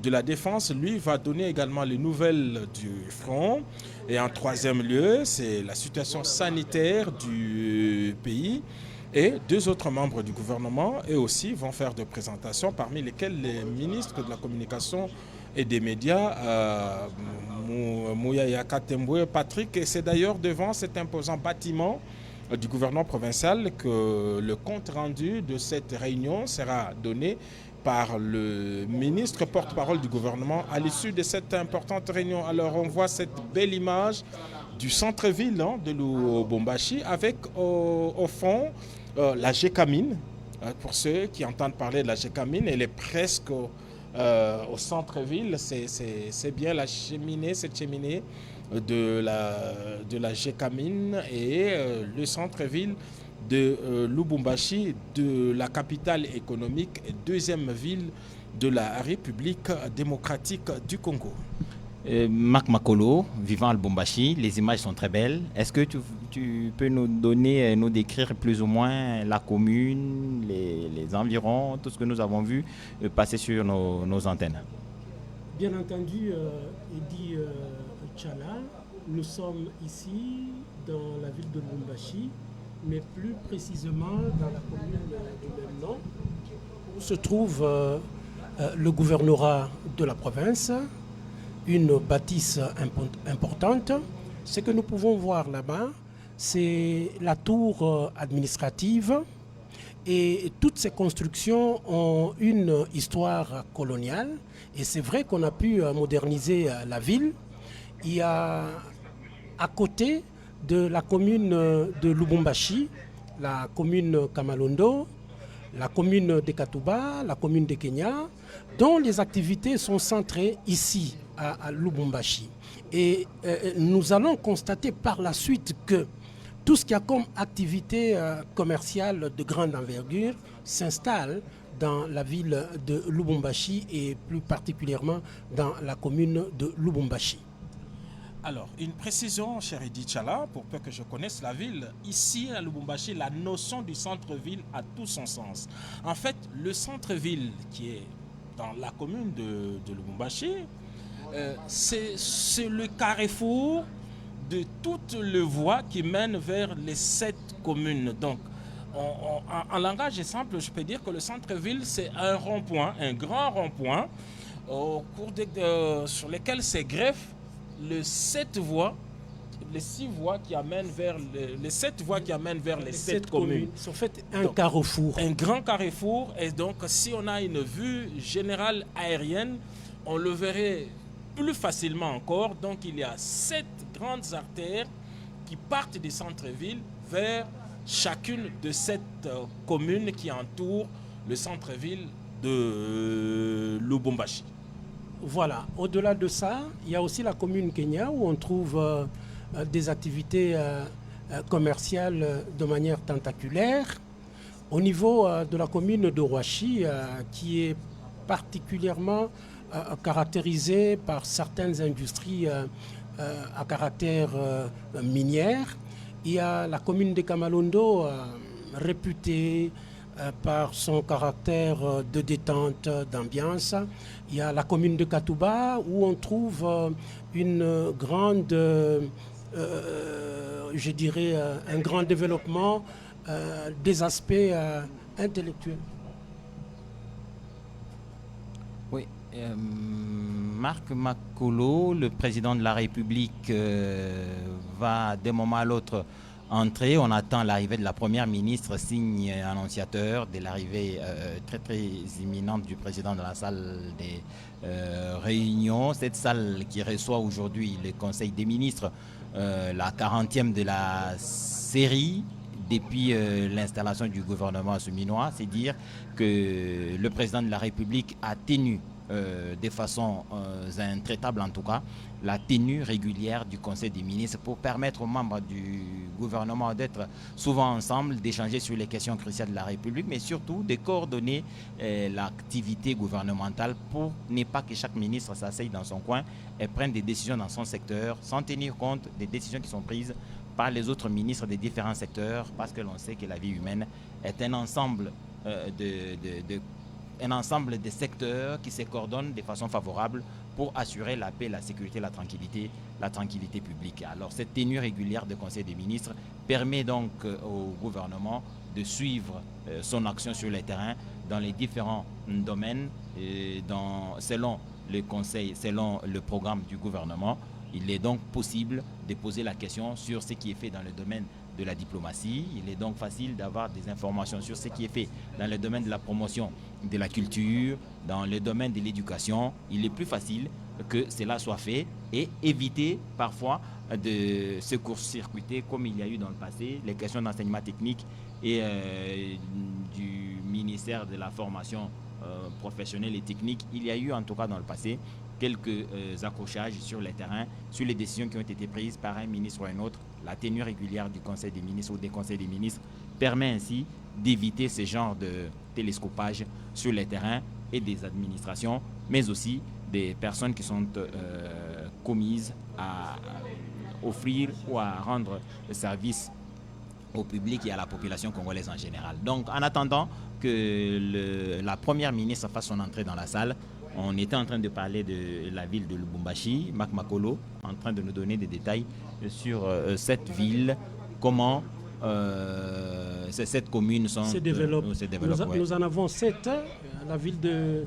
de la Défense, lui, va donner également les nouvelles du front. Et en troisième lieu, c'est la situation sanitaire du pays. Et deux autres membres du gouvernement, eux aussi, vont faire des présentations, parmi lesquels les ministres de la communication et des médias, Mouyaya Katemboué, Patrick. Et c'est d'ailleurs devant cet imposant bâtiment du gouvernement provincial que le compte rendu de cette réunion sera donné par le ministre porte-parole du gouvernement à l'issue de cette importante réunion. Alors on voit cette belle image du centre-ville de Lubumbashi avec au fond la Gécamine. Pour ceux qui entendent parler de la Gécamine, elle est presque au centre-ville. C'est bien la cheminée, cette cheminée de la Gécamine et le centre-ville de Lubumbashi, de la capitale économique et deuxième ville de la République démocratique du Congo. Marc Makolo, vivant à Lubumbashi, les images sont très belles. Est-ce que tu peux nous décrire plus ou moins la commune, les environs, tout ce que nous avons vu passer sur nos antennes? Bien entendu, Edi Tchala, nous sommes ici dans la ville de Lubumbashi, mais plus précisément dans la commune du même nom, où se trouve le gouvernorat de la province, une bâtisse importante. Ce que nous pouvons voir là-bas, c'est la tour administrative, et toutes ces constructions ont une histoire coloniale, et c'est vrai qu'on a pu moderniser la ville. Il y a à côté de la commune de Lubumbashi, la commune Kamalondo, la commune de Katuba, la commune de Kenya, dont les activités sont centrées ici à Lubumbashi. Et nous allons constater par la suite que tout ce qui a comme activité commerciale de grande envergure s'installe dans la ville de Lubumbashi et plus particulièrement dans la commune de Lubumbashi. Alors, une précision, cher Eddy Tchala, pour peu que je connaisse la ville. Ici, à Lubumbashi, la notion du centre-ville a tout son sens. En fait, le centre-ville qui est dans la commune de Lubumbashi, c'est le carrefour de toutes les voies qui mènent vers les 7 communes. Donc, en langage simple, je peux dire que le centre-ville, c'est un rond-point, un grand rond-point, sur lesquels se greffent les 7 voies, les 6 voies qui amènent vers les 7 voies qui amènent vers les 7 communes. C'est en fait un carrefour. Un grand carrefour. Et donc, si on a une vue générale aérienne, on le verrait plus facilement encore. Donc, il y a 7 grandes artères qui partent du centre-ville vers chacune de 7 communes qui entourent le centre-ville de Lubumbashi. Voilà. Au-delà de ça, il y a aussi la commune Kenya où on trouve des activités commerciales de manière tentaculaire. Au niveau de la commune de Roachi, qui est particulièrement caractérisée par certaines industries à caractère minière, il y a la commune de Kamalondo, réputée par son caractère de détente, d'ambiance. Il y a la commune de Katuba où on trouve une grande, je dirais, un grand développement des aspects intellectuels. Oui, Marc Makolo, le président de la République, va d'un moment à l'autre entrer. On attend l'arrivée de la première ministre, signe annonciateur de l'arrivée très très imminente du président dans la salle des réunions. Cette salle qui reçoit aujourd'hui le Conseil des ministres, la 40e de la série depuis l'installation du gouvernement assuminois. C'est dire que le président de la République a tenu de façon intraitable en tout cas, la tenue régulière du Conseil des ministres pour permettre aux membres du gouvernement d'être souvent ensemble, d'échanger sur les questions cruciales de la République, mais surtout de coordonner l'activité gouvernementale pour ne pas que chaque ministre s'asseye dans son coin et prenne des décisions dans son secteur sans tenir compte des décisions qui sont prises par les autres ministres des différents secteurs, parce que l'on sait que la vie humaine est un ensemble un ensemble de secteurs qui se coordonnent de façon favorable pour assurer la paix, la sécurité, la tranquillité publique. Alors cette tenue régulière du Conseil des ministres permet donc au gouvernement de suivre son action sur le terrain dans les différents domaines, selon le Conseil, selon le programme du gouvernement. Il est donc possible de poser la question sur ce qui est fait dans le domaine de la diplomatie. Il est donc facile d'avoir des informations sur ce qui est fait dans le domaine de la promotion de la culture, dans le domaine de l'éducation. Il est plus facile que cela soit fait et éviter parfois de se court-circuiter comme il y a eu dans le passé les questions d'enseignement technique et du ministère de la formation professionnelle et technique. Il y a eu en tout cas dans le passé quelques accrochages sur le terrain, sur les décisions qui ont été prises par un ministre ou un autre. La tenue régulière du Conseil des ministres ou des conseils des ministres permet ainsi d'éviter ce genre de télescopage sur le terrain et des administrations, mais aussi des personnes qui sont commises à offrir ou à rendre le service au public et à la population congolaise en général. Donc en attendant que la première ministre fasse son entrée dans la salle, on était en train de parler de la ville de Lubumbashi, Marc Makolo, en train de nous donner des détails sur cette ville, comment ces 7 communes se développent. Nous en avons 7. La ville de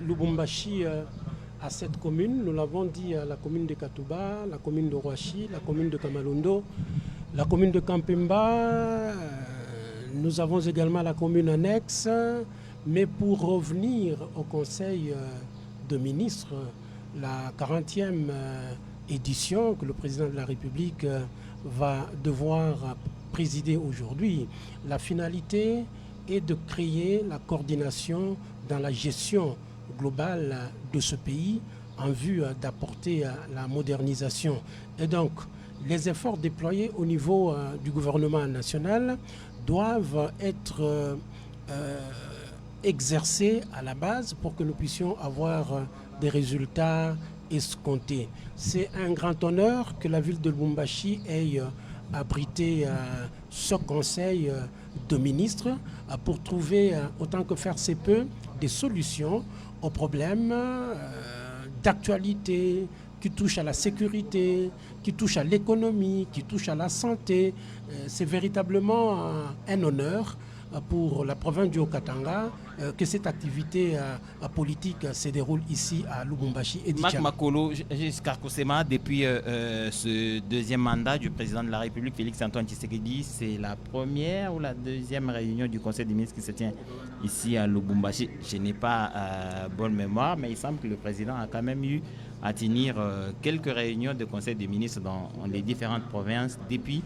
Lubumbashi a 7 communes. Nous l'avons dit, la commune de Katuba, la commune de Roachi, la commune de Kamalondo, la commune de Kampemba. Nous avons également la commune annexe. Mais pour revenir au Conseil de ministres, la 40e édition que le président de la République va devoir présider aujourd'hui, la finalité est de créer la coordination dans la gestion globale de ce pays en vue d'apporter la modernisation. Et donc, les efforts déployés au niveau du gouvernement national doivent être exercer à la base pour que nous puissions avoir des résultats escomptés. C'est un grand honneur que la ville de Lubumbashi ait abrité ce conseil de ministres pour trouver, autant que faire se peut, des solutions aux problèmes d'actualité qui touchent à la sécurité, qui touchent à l'économie, qui touchent à la santé. C'est véritablement un honneur pour la province du Haut-Katanga que cette activité politique se déroule ici à Lubumbashi. Marc Makolo, jusqu'à Kosema, depuis ce deuxième mandat du président de la République, Félix-Antoine Tshisekedi, c'est la première ou la deuxième réunion du Conseil des ministres qui se tient ici à Lubumbashi. Je n'ai pas bonne mémoire, mais il semble que le président a quand même eu à tenir quelques réunions de Conseil des ministres dans les différentes provinces depuis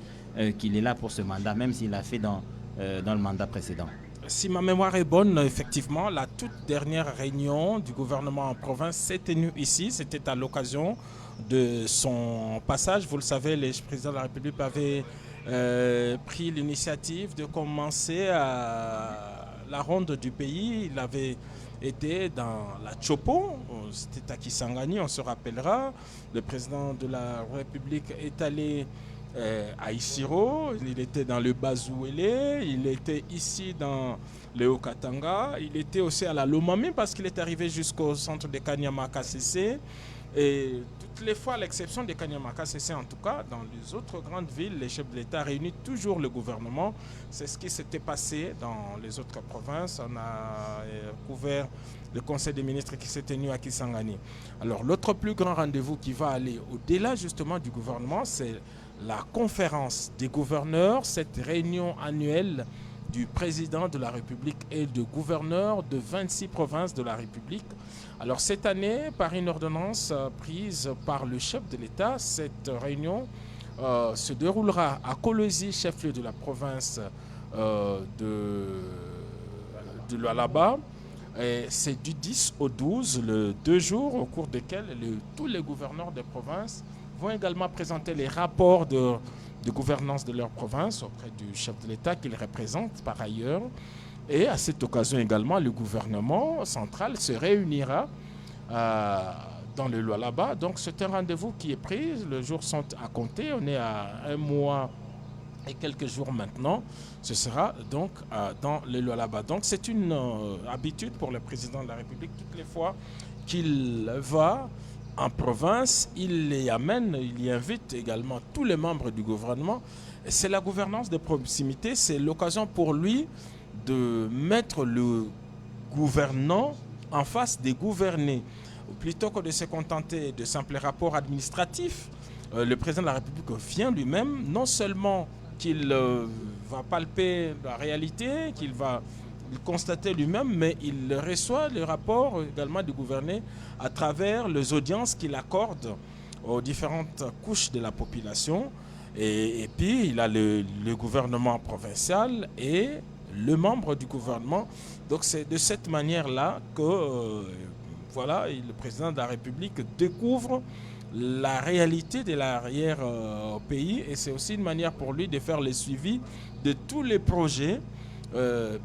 qu'il est là pour ce mandat, même s'il l'a fait dans le mandat précédent. Si ma mémoire est bonne, effectivement, la toute dernière réunion du gouvernement en province s'est tenue ici. C'était à l'occasion de son passage. Vous le savez, le président de la République avait pris l'initiative de commencer la ronde du pays. Il avait été dans la Chopo, c'était à Kisangani, on se rappellera. Le président de la République est allé à Isiro, il était dans le Bazouélé, il était ici dans le Haut-Katanga, il était aussi à la Lomami parce qu'il est arrivé jusqu'au centre de Kanyama-KCC. Et toutes les fois, à l'exception de Kanyama-KCC en tout cas, dans les autres grandes villes, les chefs de l'État réunissent toujours le gouvernement. C'est ce qui s'était passé dans les autres provinces. On a couvert le Conseil des ministres qui s'est tenu à Kisangani. Alors l'autre plus grand rendez-vous qui va aller au-delà justement du gouvernement, c'est la conférence des gouverneurs, cette réunion annuelle du président de la République et de gouverneurs de 26 provinces de la République. Alors cette année, par une ordonnance prise par le chef de l'État, cette réunion se déroulera à Kolwezi, chef-lieu de la province de Lualaba. C'est du 10 au 12, le 2 jours au cours desquels tous les gouverneurs des provinces vont également présenter les rapports de gouvernance de leur province auprès du chef de l'État qu'ils représentent par ailleurs. Et à cette occasion également, le gouvernement central se réunira dans le Lualaba. Donc c'est un rendez-vous qui est pris, les jours sont à compter, on est à 1 mois et quelques jours maintenant. Ce sera donc dans le Lualaba. Donc c'est une habitude pour le président de la République, toutes les fois qu'il va en province, il y invite également tous les membres du gouvernement. C'est la gouvernance de proximité, c'est l'occasion pour lui de mettre le gouvernant en face des gouvernés. Plutôt que de se contenter de simples rapports administratifs, le président de la République vient lui-même, non seulement qu'il va palper la réalité, qu'il va constater lui-même, mais il reçoit le rapport également du gouverné à travers les audiences qu'il accorde aux différentes couches de la population. Et puis, il a le gouvernement provincial et le membre du gouvernement. Donc, c'est de cette manière-là que le président de la République découvre la réalité de l'arrière-pays. Et c'est aussi une manière pour lui de faire le suivi de tous les projets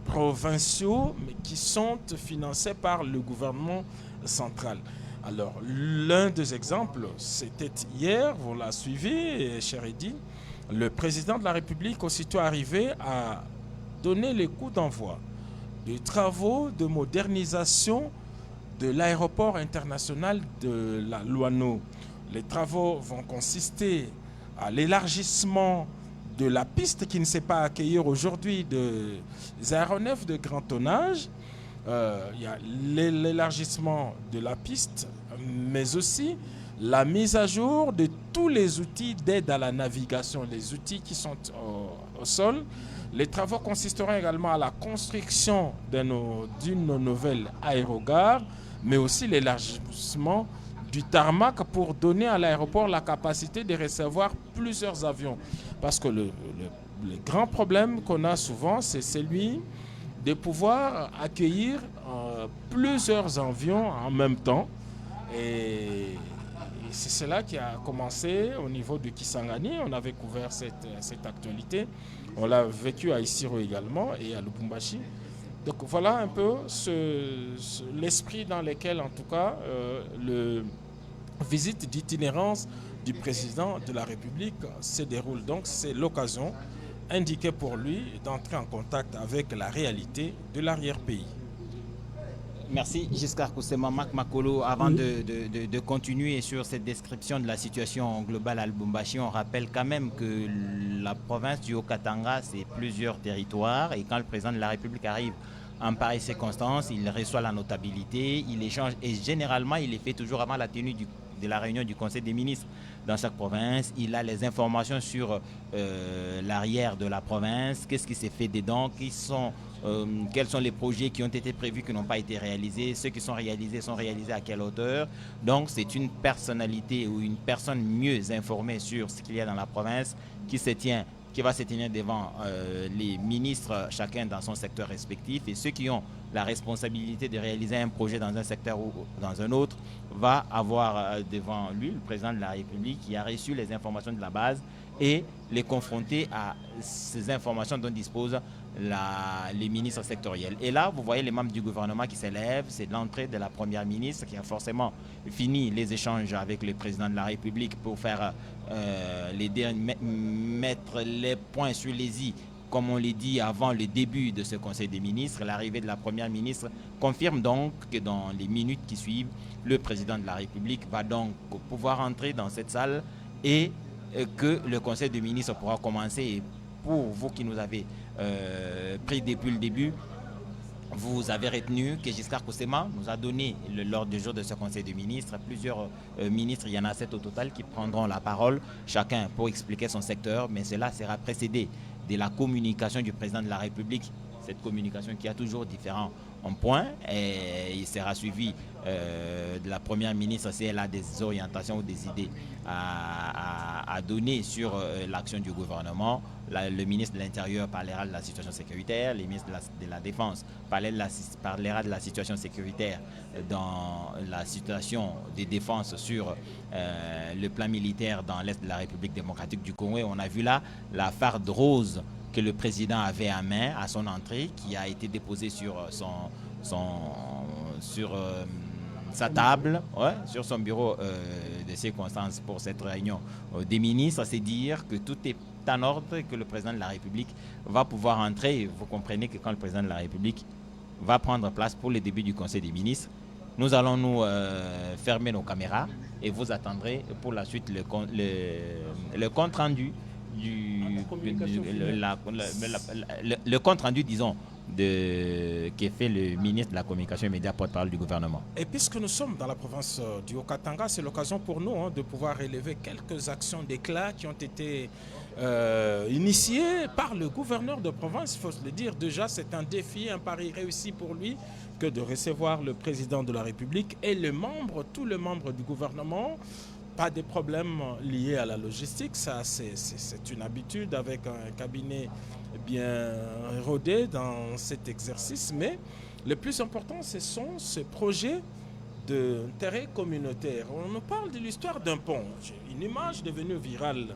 provinciaux qui sont financés par le gouvernement central. Alors, l'un des exemples, c'était hier, vous l'avez suivi, cher Eddy, le président de la République, aussitôt arrivé, a donné le coup d'envoi des travaux de modernisation de l'aéroport international de la Luano. Les travaux vont consister à l'élargissement de la piste qui ne sait pas accueillir aujourd'hui des aéronefs de grand tonnage. Il y a l'élargissement de la piste, mais aussi la mise à jour de tous les outils d'aide à la navigation, les outils qui sont au sol. Les travaux consisteront également à la construction d'une nouvelle aérogare, mais aussi l'élargissement du tarmac pour donner à l'aéroport la capacité de recevoir plusieurs avions. Parce que le grand problème qu'on a souvent, c'est celui de pouvoir accueillir plusieurs avions en même temps. Et c'est cela qui a commencé au niveau de Kisangani. On avait couvert cette actualité. On l'a vécu à Isiro également et à Lubumbashi. Donc voilà un peu l'esprit dans lequel, en tout cas, le visite d'itinérance du président de la République se déroule. Donc c'est l'occasion indiquée pour lui d'entrer en contact avec la réalité de l'arrière-pays. Merci Giscard Koussema Makolo. Avant de continuer sur cette description de la situation globale à Lubumbashi, on rappelle quand même que la province du Haut-Katanga, c'est plusieurs territoires et quand le président de la République arrive en pareille circonstance, il reçoit la notabilité, il échange et généralement il est fait toujours avant la tenue de la réunion du Conseil des ministres dans chaque province. Il a les informations sur l'arrière de la province, qu'est-ce qui s'est fait dedans, quels sont les projets qui ont été prévus qui n'ont pas été réalisés, ceux qui sont réalisés à quelle hauteur. Donc c'est une personnalité ou une personne mieux informée sur ce qu'il y a dans la province qui va se tenir devant les ministres, chacun dans son secteur respectif, et ceux qui ont la responsabilité de réaliser un projet dans un secteur ou dans un autre, va avoir devant lui le président de la République qui a reçu les informations de la base et les confronter à ces informations dont disposent les ministres sectoriels. Et là, vous voyez les membres du gouvernement qui s'élèvent, c'est l'entrée de la première ministre qui a forcément fini les échanges avec le président de la République pour faire mettre les points sur les i, comme on l'a dit avant le début de ce Conseil des ministres. L'arrivée de la première ministre confirme donc que dans les minutes qui suivent, le président de la République va donc pouvoir entrer dans cette salle et que le Conseil des ministres pourra commencer. Et pour vous qui nous avez pris depuis le début, vous avez retenu que Giscard Koussema nous a donné l'ordre du jour de ce Conseil des ministres. Plusieurs ministres, il y en a 7 au total, qui prendront la parole, chacun pour expliquer son secteur, mais cela sera précédé de la communication du président de la République, cette communication qui a toujours différents points, et il sera suivi de la première ministre si elle a des orientations ou des idées à donner sur l'action du gouvernement. Le ministre de l'Intérieur parlera de la situation sécuritaire, le ministre de la Défense parlera de la situation sécuritaire dans la situation de défense sur le plan militaire dans l'Est de la République démocratique du Congo. Et on a vu là la farde rose que le président avait à main à son entrée, qui a été déposée sur sa table, sur son bureau de circonstances pour cette réunion des ministres. C'est dire que tout est en ordre et que le président de la République va pouvoir entrer. Et vous comprenez que quand le président de la République va prendre place pour le début du Conseil des ministres, nous allons nous fermer nos caméras et vous attendrez pour la suite le compte rendu le compte rendu, disons, qui est fait le ministre de la Communication et Médias, porte-parole du gouvernement. Et puisque nous sommes dans la province du Haut-Katanga, c'est l'occasion pour nous de pouvoir relever quelques actions d'éclat qui ont été initiées par le gouverneur de province. Il faut se le dire, déjà c'est un défi, un pari réussi pour lui que de recevoir le président de la République et tous les membres du gouvernement. Pas de problèmes liés à la logistique, ça c'est une habitude avec un cabinet bien rodé dans cet exercice, mais le plus important ce sont ces projets d'intérêt communautaire. On nous parle de l'histoire d'un pont, une image devenue virale.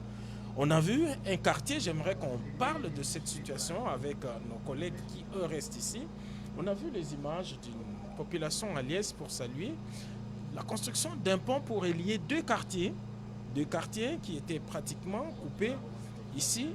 On a vu un quartier, j'aimerais qu'on parle de cette situation avec nos collègues qui eux restent ici. On a vu les images d'une population à Liesse pour saluer la construction d'un pont pour relier deux quartiers qui étaient pratiquement coupés ici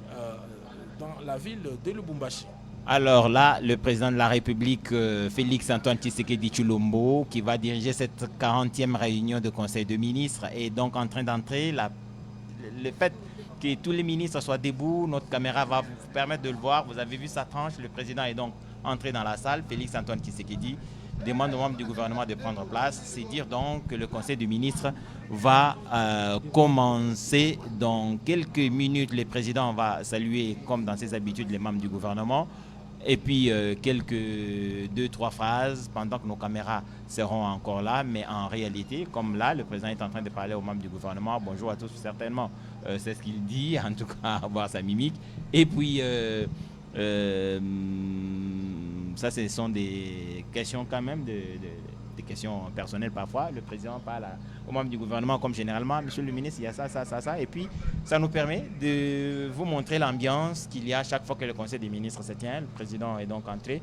dans la ville de Lubumbashi. Alors là, le président de la République, Félix Antoine Tshisekedi Tshilombo, qui va diriger cette 40e réunion de Conseil de ministres, est donc en train d'entrer. Le fait que tous les ministres soient debout, notre caméra va vous permettre de le voir. Vous avez vu sa tranche, le président est donc entré dans la salle. Félix Antoine Tshisekedi demande aux membres du gouvernement de prendre place. C'est dire donc que le Conseil des ministres va commencer dans quelques minutes. Le président va saluer, comme dans ses habitudes, les membres du gouvernement. Et puis quelques 2-3 phrases pendant que nos caméras seront encore là. Mais en réalité, comme là, le président est en train de parler aux membres du gouvernement. Bonjour à tous, certainement. C'est ce qu'il dit, en tout cas, à voir sa mimique. Et puis... ça, ce sont des questions quand même, des questions personnelles parfois. Le président parle aux membres du gouvernement comme généralement, monsieur le ministre, il y a ça. Et puis, ça nous permet de vous montrer l'ambiance qu'il y a chaque fois que le Conseil des ministres se tient. Le président est donc entré.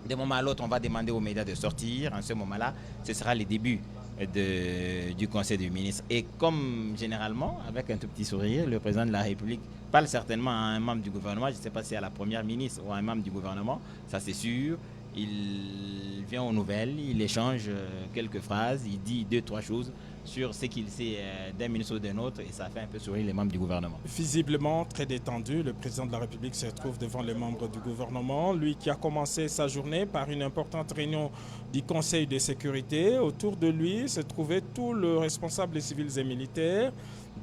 D'un moment à l'autre, on va demander aux médias de sortir. En ce moment-là, ce sera le début du Conseil des ministres. Et comme généralement, avec un tout petit sourire, le président de la République parle certainement à un membre du gouvernement, je ne sais pas si c'est à la première ministre ou à un membre du gouvernement, ça c'est sûr. Il vient aux nouvelles, il échange quelques phrases, il dit 2-3 choses sur ce qu'il sait d'un ministre ou d'un autre et ça fait un peu sourire les membres du gouvernement. Visiblement très détendu, le président de la République se retrouve devant les membres du gouvernement, lui qui a commencé sa journée par une importante réunion du Conseil de sécurité. Autour de lui se trouvaient tous les responsables civils et militaires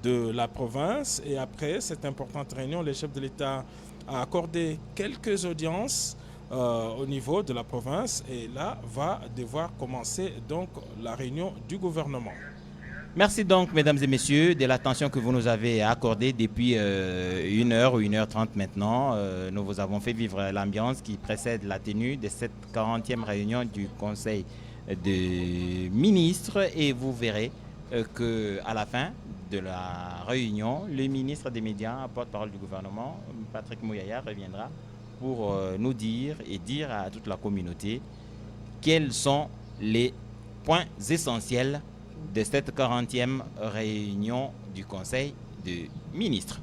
de la province et après cette importante réunion, le chef de l'État a accordé quelques audiences au niveau de la province et là va devoir commencer donc la réunion du gouvernement. Merci donc, mesdames et messieurs, de l'attention que vous nous avez accordée depuis 1h ou 1h30 maintenant. Nous vous avons fait vivre l'ambiance qui précède la tenue de cette 40e réunion du Conseil des ministres et vous verrez qu'à la fin de la réunion, le ministre des Médias, porte-parole du gouvernement, Patrick Mouyaya, reviendra pour nous dire et dire à toute la communauté quels sont les points essentiels de cette 40e réunion du Conseil des ministres.